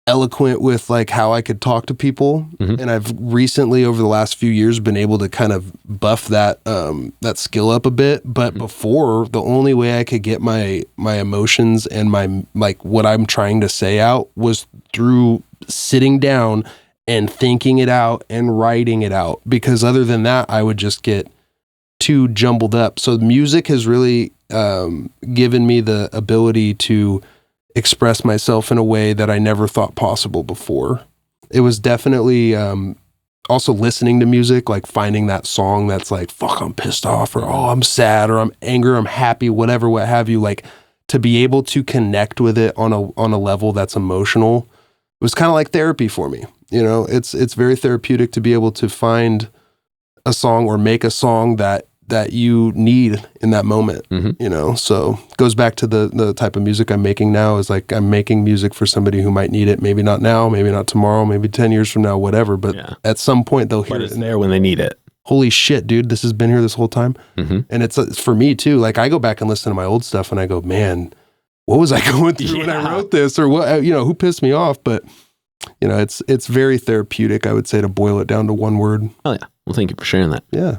eloquent with like how I could talk to people. And I've recently over the last few years been able to kind of buff that skill up a bit. But before, the only way I could get my emotions and my like what I'm trying to say out was through sitting down and thinking it out and writing it out, because other than that I would just get too jumbled up. So music has really given me the ability to express myself in a way that I never thought possible before. It was definitely also listening to music, like finding that song that's like, fuck, I'm pissed off, or oh, I'm sad, or I'm angry, I'm happy, whatever, what have you, like to be able to connect with it on a level that's emotional. It was kind of like therapy for me. It's very therapeutic to be able to find a song or make a song that that you need in that moment, you know? So it goes back to the type of music I'm making now is like, I'm making music for somebody who might need it. Maybe not now, maybe not tomorrow, maybe 10 years from now, whatever. But at some point they'll hear it. It's there when they need it. Holy shit, dude, this has been here this whole time. And it's for me too. Like I go back and listen to my old stuff and I go, man, what was I going through when I wrote this, or what, you know, who pissed me off? But you know, it's very therapeutic, I would say, to boil it down to one word. Oh yeah. Well, thank you for sharing that. Yeah.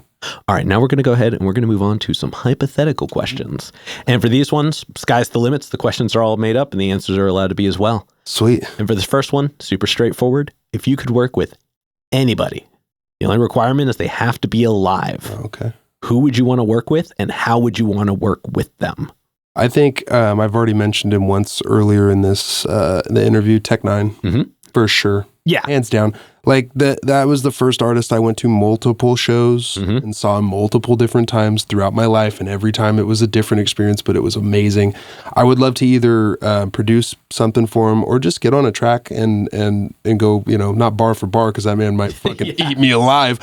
All right, now we're going to go ahead and we're going to move on to some hypothetical questions. And for these ones, sky's the limits. The questions are all made up and the answers are allowed to be as well. Sweet. And for this first one, super straightforward. If you could work with anybody, the only requirement is they have to be alive. Okay. Who would you want to work with and how would you want to work with them? I think I've already mentioned him once earlier in this the interview, Tech9, for sure. Yeah. Hands down. Like that was the first artist I went to multiple shows and saw multiple different times throughout my life. And every time it was a different experience, but it was amazing. I would love to either produce something for him or just get on a track and go, you know, not bar for bar because that man might fucking eat me alive.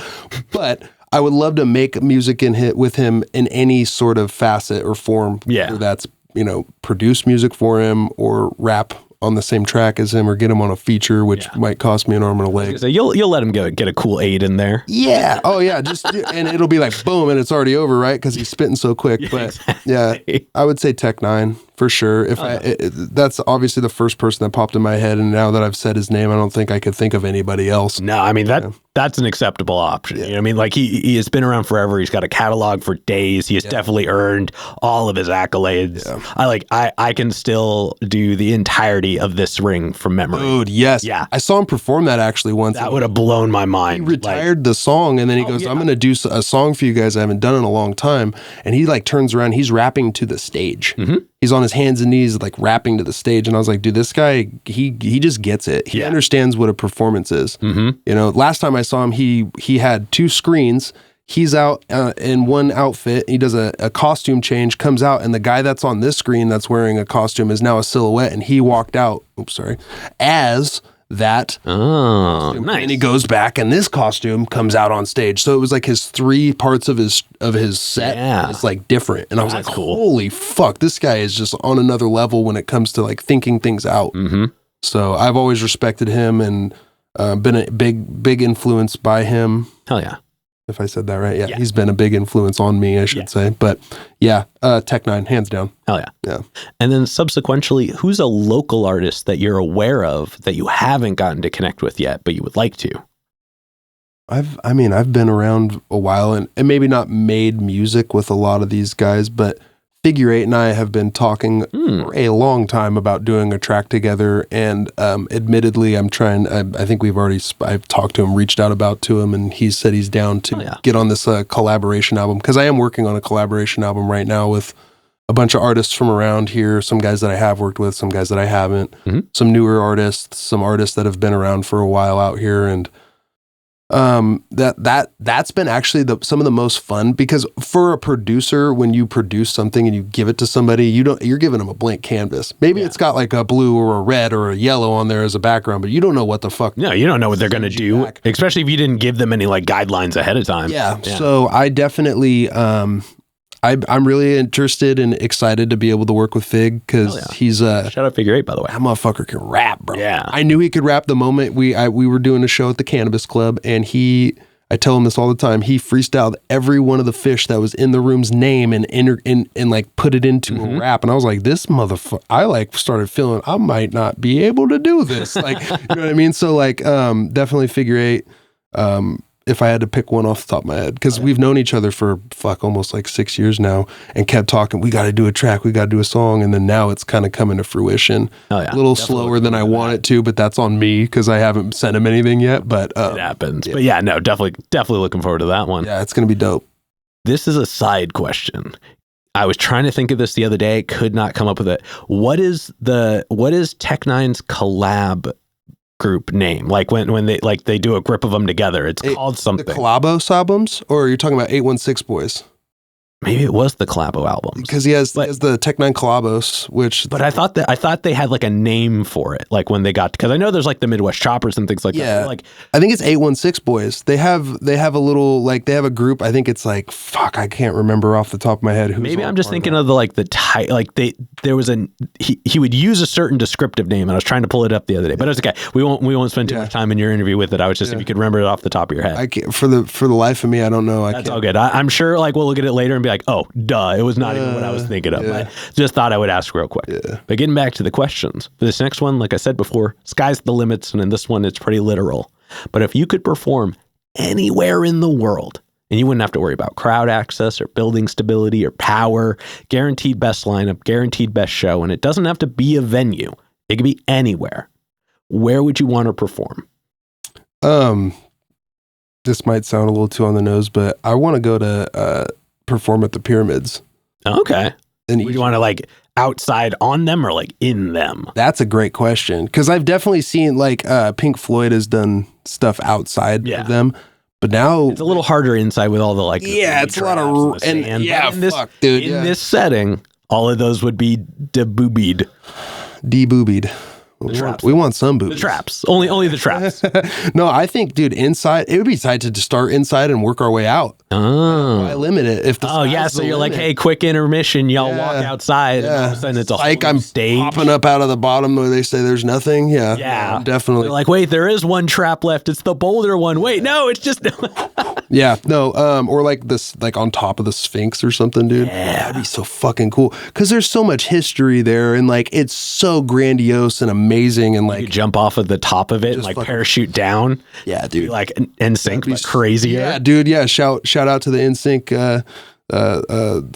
But I would love to make music with him in any sort of facet or form. Yeah. Whether that's, you know, produce music for him or rap on the same track as him or get him on a feature, which might cost me an arm and a leg. So you'll let him go get a cool 8 in there. Yeah. Oh yeah. And it'll be like boom, and it's already over, right? Because he's spitting so quick. But yeah, I would say Tech9 for sure. If that's obviously the first person that popped in my head, and now that I've said his name, I don't think I could think of anybody else. No, I mean that's an acceptable option. You know what I mean? Like he has been around forever. He's got a catalog for days. He has definitely earned all of his accolades. Yeah. I can still do the entirety of This Ring from memory. Dude, yes. Yeah. I saw him perform that actually once. That would have blown my mind. He retired the song and then he goes, I'm going to do a song for you guys I haven't done in a long time. And he like turns around, he's rapping to the stage. He's on his hands and knees like rapping to the stage. And I was like, dude, this guy, he just gets it. He understands what a performance is. You know, last time I saw him, he had 2 screens. He's out in one outfit. He does a costume change, comes out, and the guy that's on this screen that's wearing a costume is now a silhouette, and he walked out, as that costume. Nice. And he goes back, and this costume comes out on stage. So it was like his 3 parts of his set. Yeah. It's like different. And I was like, cool. Holy fuck, this guy is just on another level when it comes to like thinking things out. So I've always respected him and been a big influence by him. Hell yeah. If I said that right. Yeah. He's been a big influence on me, I should say. But yeah, Tech9, hands down. Hell yeah. Yeah. And then subsequently, who's a local artist that you're aware of that you haven't gotten to connect with yet, but you would like to? I've been around a while and maybe not made music with a lot of these guys, but Figure 8 and I have been talking for a long time about doing a track together. And admittedly, I'm trying, I think I've talked to him, reached out to him, and he said he's down to get on this collaboration album. Because I am working on a collaboration album right now with a bunch of artists from around here, some guys that I have worked with, some guys that I haven't, some newer artists, some artists that have been around for a while out here. And that's been actually some of the most fun, because for a producer, when you produce something and you give it to somebody, you're giving them a blank canvas. Maybe it's got like a blue or a red or a yellow on there as a background, but you don't know what the fuck. No, you don't know what they're going to do, especially if you didn't give them any like guidelines ahead of time. Yeah. So I definitely, I'm really interested and excited to be able to work with Fig, because he's shout out Figure 8, by the way. That motherfucker can rap, bro. Yeah. I knew he could rap the moment we were doing a show at the Cannabis Club, and I tell him this all the time, he freestyled every one of the fish that was in the room's name and like put it into a rap. And I was like, this motherfucker, I like started feeling I might not be able to do this. Like, you know what I mean? So like, definitely Figure 8. If I had to pick one off the top of my head, because we've known each other for almost like 6 years now, and kept talking, we got to do a track, we got to do a song. And then now it's kind of coming to fruition. A little slower than I want it to, but that's on me because I haven't sent him anything yet, but it happens. Yeah. But yeah, no, definitely looking forward to that one. Yeah, it's going to be dope. This is a side question. I was trying to think of this the other day, could not come up with it. What is Tech9's collab group name? Like when they do a grip of them together, it's called something. The Collabo albums, or you're talking about 816 Boys? Maybe it was the Collabo albums. Because he has the Tech 9 Collabos, which... But I thought they had like a name for it, like when they got... Because I know there's like the Midwest Choppers and things like that. Like, I think it's 816 Boys. They have a little, like, they have a group. I think it's like, fuck, I can't remember off the top of my head. Maybe I'm just thinking of there was he would use a certain descriptive name, and I was trying to pull it up the other day. But it's okay. We won't spend too much time in your interview with it. I was just, if you could remember it off the top of your head. I can't, for the life of me, I don't know. That's all good. I'm sure like we'll look at it later and be like, oh, duh. It was not even what I was thinking of. I just thought I would ask real quick. Yeah. But getting back to the questions, for this next one, like I said before, sky's the limits. And in this one, it's pretty literal. But if you could perform anywhere in the world, and you wouldn't have to worry about crowd access or building stability or power, guaranteed best lineup, guaranteed best show, and it doesn't have to be a venue. It could be anywhere. Where would you want to perform? This might sound a little too on the nose, but I want to go to perform at the Pyramids. Okay. And would you want to like outside on them or like in them? That's a great question, because I've definitely seen like Pink Floyd has done stuff outside of them, but now it's a little harder inside with all the like it's a lot of in this setting, all of those would be deboobied. We want some boobies. The traps. Only the traps. No, I think, dude, inside, it would be tight to start inside and work our way out. Oh. Why limit it? If so you're like, hey, quick intermission, y'all walk outside, and all of a sudden it's a like whole I'm stage. Popping up out of the bottom where they say there's nothing. Yeah, definitely. They're like, wait, there is one trap left. It's the boulder one. Wait, no, it's just... or like this, like on top of the Sphinx or something, dude. Yeah. That'd be so fucking cool. Because there's so much history there, and like it's so grandiose and amazing, and like you jumb off of the top of it and like parachute down. Yeah, dude. Like NSYNC, but crazier. Yeah, dude. Yeah, shout out to the NSYNC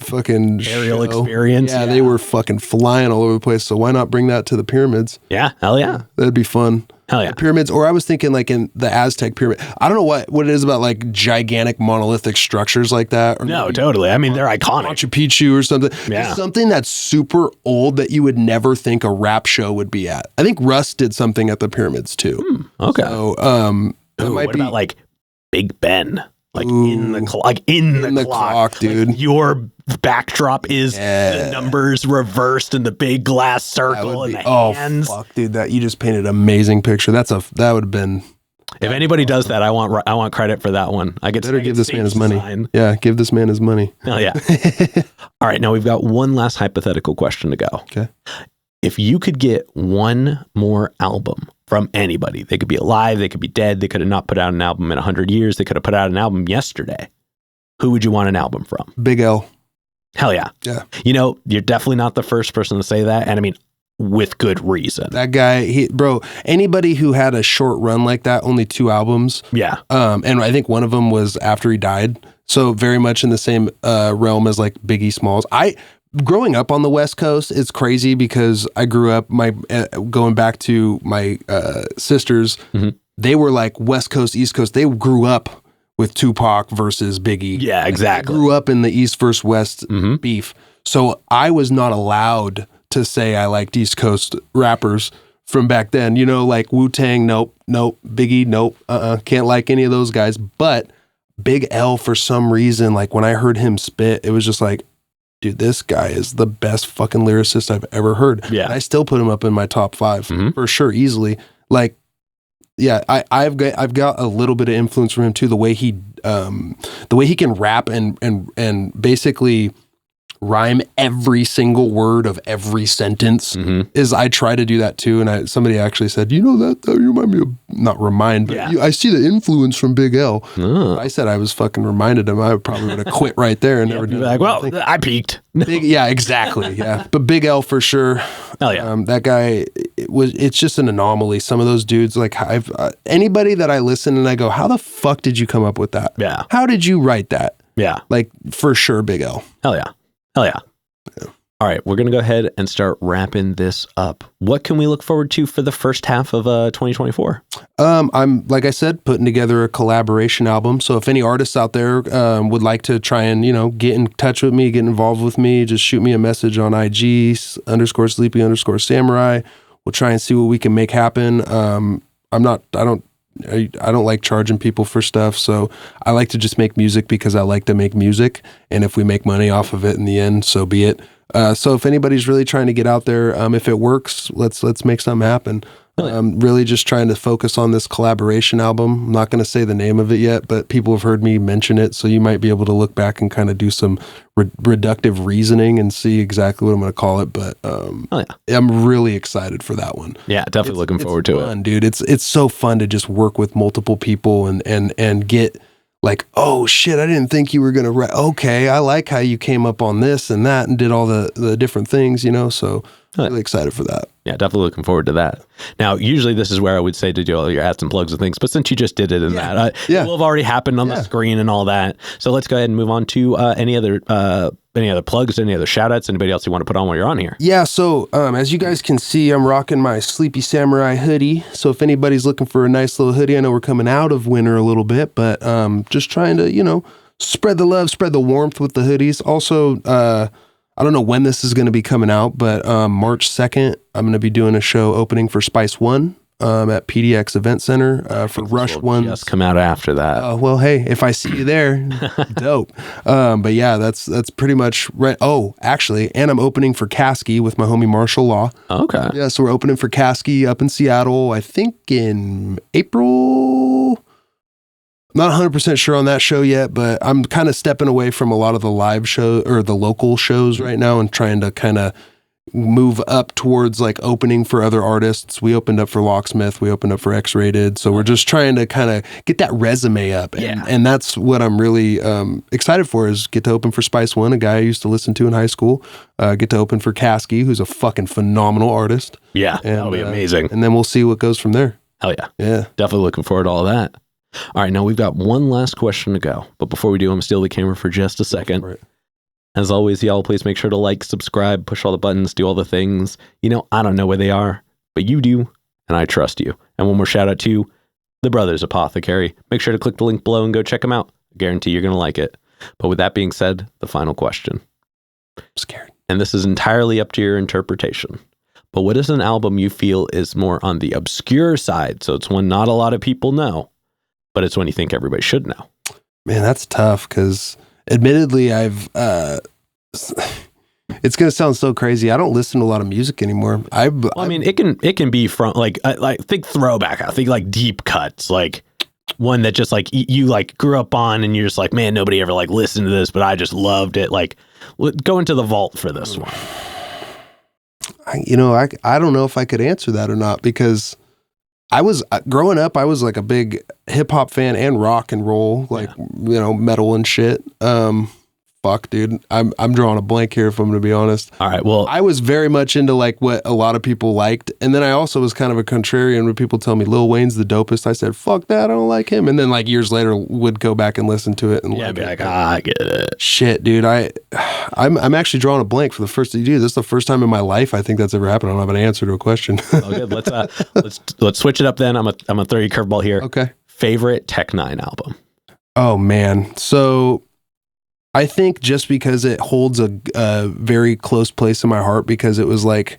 fucking aerial experience. Yeah, they were fucking flying all over the place. So why not bring that to the Pyramids? Yeah, hell yeah. That'd be fun. Hell yeah. The Pyramids, or I was thinking like in the Aztec pyramid. I don't know what it is about like gigantic monolithic structures like that. Or no, totally. I mean, they're iconic. Machu Picchu or something. Yeah. It's something that's super old that you would never think a rap show would be at. I think Russ did something at the Pyramids too. Okay. So, what about like Big Ben? Like in the clock, dude. Like your backdrop is the numbers reversed in the big glass circle and the hands. Oh fuck, dude! That you just painted an amazing picture. That would have been. If anybody does that, I want credit for that one. I better give this man his money. Design. Yeah, give this man his money. Hell yeah! All right, now we've got one last hypothetical question to go. Okay. If you could get one more album from anybody, they could be alive, they could be dead, they could have not put out an album in 100 years, they could have put out an album yesterday. Who would you want an album from? Big L. Hell yeah. Yeah. You know, you're definitely not the first person to say that, and I mean, with good reason. That guy, bro, anybody who had a short run like that, only 2 albums. Yeah. And I think one of them was after he died. So very much in the same realm as like Biggie Smalls. Growing up on the West Coast, it's crazy because I grew up, going back to my sisters, they were like West Coast, East Coast. They grew up with Tupac versus Biggie. Yeah, exactly. They grew up in the East versus West beef. So I was not allowed to say I liked East Coast rappers from back then. You know, like Wu-Tang, nope. Biggie, nope. Can't like any of those guys. But Big L, for some reason, like when I heard him spit, it was just like, dude, this guy is the best fucking lyricist I've ever heard. Yeah. And I still put him up in my top 5 for sure, easily. Like, yeah, I've got a little bit of influence from him too. The way he can rap and basically rhyme every single word of every sentence is I try to do that too. And somebody actually said, you know, that you remind me of, not remind, but I see the influence from Big L. I said I was fucking reminded him. I probably would have quit right there and never did like, well, I peaked. Yeah, exactly. Yeah. But Big L for sure. Hell yeah. That guy, it's just an anomaly. Some of those dudes, like anybody that I listen and I go, how the fuck did you come up with that? Yeah. How did you write that? Yeah. Like for sure, Big L. Hell yeah. Hell yeah. All right, we're going to go ahead and start wrapping this up. What can we look forward to for the first half of 2024? I'm, like I said, putting together a collaboration album. So if any artists out there would like to try and, get in touch with me, get involved with me, just shoot me a message on IG _sleepy_samurai. We'll try and see what we can make happen. I don't I don't like charging people for stuff. So I like to just make music because I like to make music. And if we make money off of it in the end, so be it. So if anybody's really trying to get out there, if it works, let's make something happen. I'm really just trying to focus on this collaboration album. I'm not going to say the name of it yet, but people have heard me mention it. So you might be able to look back and kind of do some reductive reasoning and see exactly what I'm going to call it. But I'm really excited for that one. Yeah, definitely looking forward to it. Dude, it's so fun to just work with multiple people and get like, oh shit, I didn't think you were going to write. Okay, I like how you came up on this and that and did all the different things, so really excited for that. Yeah, definitely looking forward to that. Now, usually this is where I would say to do all your ads and plugs and things, but since you just did it in that, it will have already happened on the screen and all that. So let's go ahead and move on to any other plugs, any other shout outs, anybody else you want to put on while you're on here? Yeah, so as you guys can see, I'm rocking my Sleepy Samurai hoodie. So if anybody's looking for a nice little hoodie, I know we're coming out of winter a little bit, but just trying to, spread the love, spread the warmth with the hoodies. Also, I don't know when this is going to be coming out, but March 2nd, I'm going to be doing a show opening for Spice One at PDX Event Center for Rush One. Just come out after that. Well, hey, if I see you there, dope. But yeah, that's pretty much right. Oh, actually, and I'm opening for Kasky with my homie Marshall Law. Okay. Yeah, so we're opening for Kasky up in Seattle, I think in April. Not 100% sure on that show yet, but I'm kind of stepping away from a lot of the live show or the local shows right now and trying to kind of move up towards like opening for other artists. We opened up for Locksmith, we opened up for X-Rated. So we're just trying to kind of get that resume up. And that's what I'm really excited for, is get to open for Spice One, a guy I used to listen to in high school. Get to open for Kasky, who's a fucking phenomenal artist. Yeah, that'll be amazing. And then we'll see what goes from there. Hell yeah. Yeah. Definitely looking forward to all that. All right, now we've got one last question to go. But before we do, I'm going to steal the camera for just a second. Right. As always, y'all, please make sure to like, subscribe, push all the buttons, do all the things. I don't know where they are, but you do, and I trust you. And one more shout out to the Brothers Apothecary. Make sure to click the link below and go check them out. I guarantee you're going to like it. But with that being said, the final question. I'm scared. And this is entirely up to your interpretation. But what is an album you feel is more on the obscure side? So it's one not a lot of people know, but it's one you think everybody should know. Man, that's tough because admittedly, it's going to sound so crazy. I don't listen to a lot of music anymore. It can be from like think throwback. I think like deep cuts, like one that just like you like grew up on and you're just like, man, nobody ever like listened to this, but I just loved it. Like go into the vault for this one. I don't know if I could answer that or not, because I was growing up, I was like a big hip hop fan and rock and roll, like, metal and shit. Fuck, dude. I'm drawing a blank here if I'm going to be honest. All right. Well, I was very much into like what a lot of people liked. And then I also was kind of a contrarian when people tell me Lil Wayne's the dopest. I said, fuck that. I don't like him. And then like years later would go back and listen to it and be like, I get it. Shit, dude. I'm actually drawing a blank for the first time. Dude, this is the first time in my life I think that's ever happened. I don't have an answer to a question. Oh, good. Let's switch it up then. I'm gonna throw you a curveball here. Okay. Favorite Tech Nine album? Oh man. So I think just because it holds a very close place in my heart, because it was like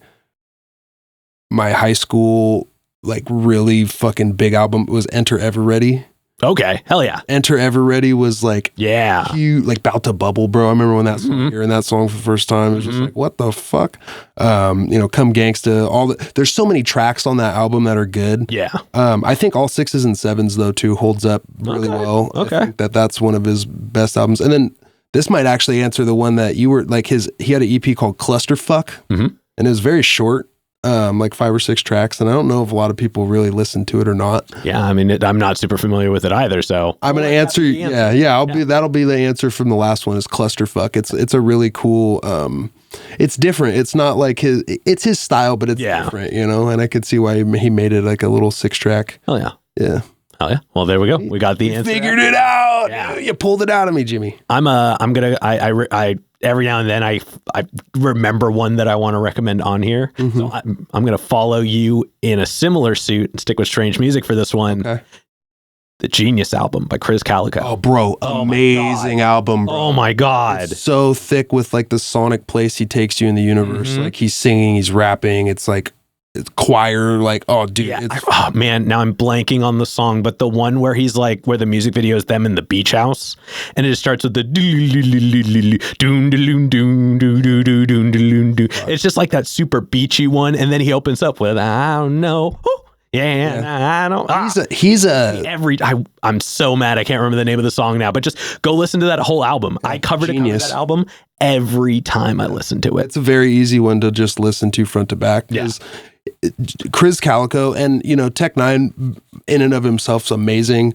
my high school, like really fucking big album, was Enter Ever Ready. Okay, hell yeah. Enter Ever Ready was like, huge, like Bout to Bubble, bro. I remember when that song, hearing that song for the first time, it was just like, what the fuck? Come Gangsta, there's so many tracks on that album that are good. Yeah. I think All Sixes and Sevens though too holds up really well. Okay. I think that's one of his best albums. And then this might actually answer the one that you were like, he had an EP called Clusterfuck, and it was very short, like 5 or 6 tracks. And I don't know if a lot of people really listen to it or not. Yeah. I mean, I'm not super familiar with it either. So I'm going to answer. That'll be the answer from the last one, is Clusterfuck. It's a really cool, it's different. It's not like it's his style, but it's different, and I could see why he made it like a little 6-track. Oh yeah. Yeah. Oh yeah. Well, there we go. We got the answer. Figured it out. Yeah. You pulled it out of me, Jimmy. I every now and then I remember one that I want to recommend on here. So I'm going to follow you in a similar suit and stick with strange music for this one. Okay. The Genius album by Chris Calico. Oh, bro. Amazing album, bro. Oh my God. It's so thick with like the sonic place he takes you in the universe. Like he's singing, he's rapping. It's like, choir, like, oh dude, Yeah. Oh man, now I'm blanking on the song, but the one where he's like, where the music video is them in the beach house, and it starts with the it's just like that super beachy one, and then he opens up with I don't know. Yeah, I don't. I'm so mad I can't remember the name of the song now, but just go listen to that whole album. I covered that album every time I listen to it. It's a very easy one to just listen to front to back. Yeah. Chris Calico and Tech Nine in and of himself is amazing.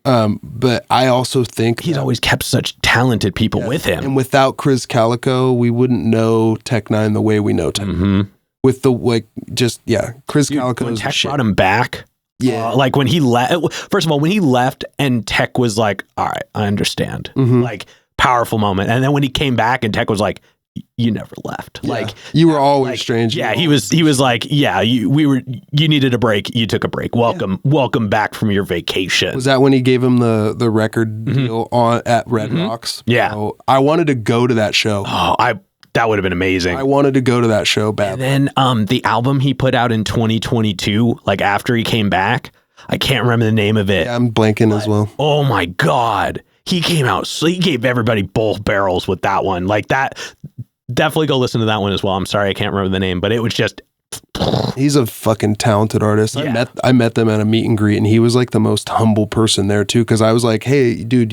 But I also think he's always kept such talented people with him. And without Chris Calico, we wouldn't know Tech Nine the way we know Tech. With the Chris Calico. When Tech brought him back, like when he left. First of all, when he left, and Tech was like, "All right, I understand." Like powerful moment, and then when he came back, and Tech was like, "You never left. Like you were always strange." Yeah, he was like, "Yeah, you needed a break. You took a break. Welcome back from your vacation." Was that when he gave him the record deal at Red Rocks? Yeah, so I wanted to go to that show. Oh, that would have been amazing. I wanted to go to that show badly. And then the album he put out in 2022, like after he came back, I can't remember the name of it. Yeah, I'm blanking as well. Oh my God. He came out, so he gave everybody both barrels with that one. Like that, definitely go listen to that one as well. I'm sorry, I can't remember the name, but it was just... He's a fucking talented artist. Yeah. I met them at a meet and greet, and he was like the most humble person there too. Because I was like, "Hey, dude,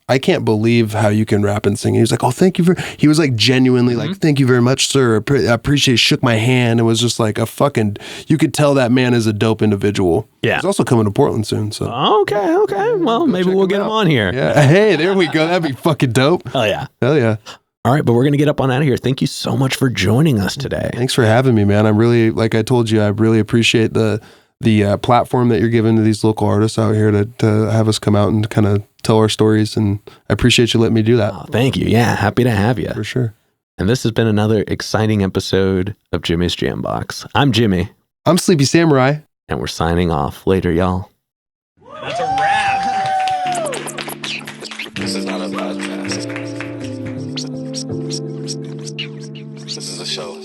I can't believe how you can rap and sing." He was like, "Oh, thank you He was like genuinely like, "Thank you very much, sir. I appreciate." Shook my hand and was just like a fucking. You could tell that man is a dope individual. Yeah, he's also coming to Portland soon. So okay. Well, maybe we'll get him on here. Yeah. Hey, there we go. That'd be fucking dope. Hell yeah. All right, but we're going to get up on out of here. Thank you so much for joining us today. Thanks for having me, man. I'm really, like I told you, I really appreciate the platform that you're giving to these local artists out here to have us come out and kind of tell our stories. And I appreciate you letting me do that. Oh, thank you. Yeah, happy to have you. For sure. And this has been another exciting episode of Jimmy's Jambox. I'm Jimmy. I'm Sleepy Samurai. And we're signing off. Later, y'all. That's a wrap. This is not a podcast. This is a show.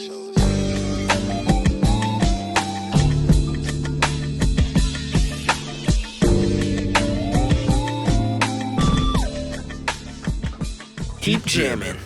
Keep jamming.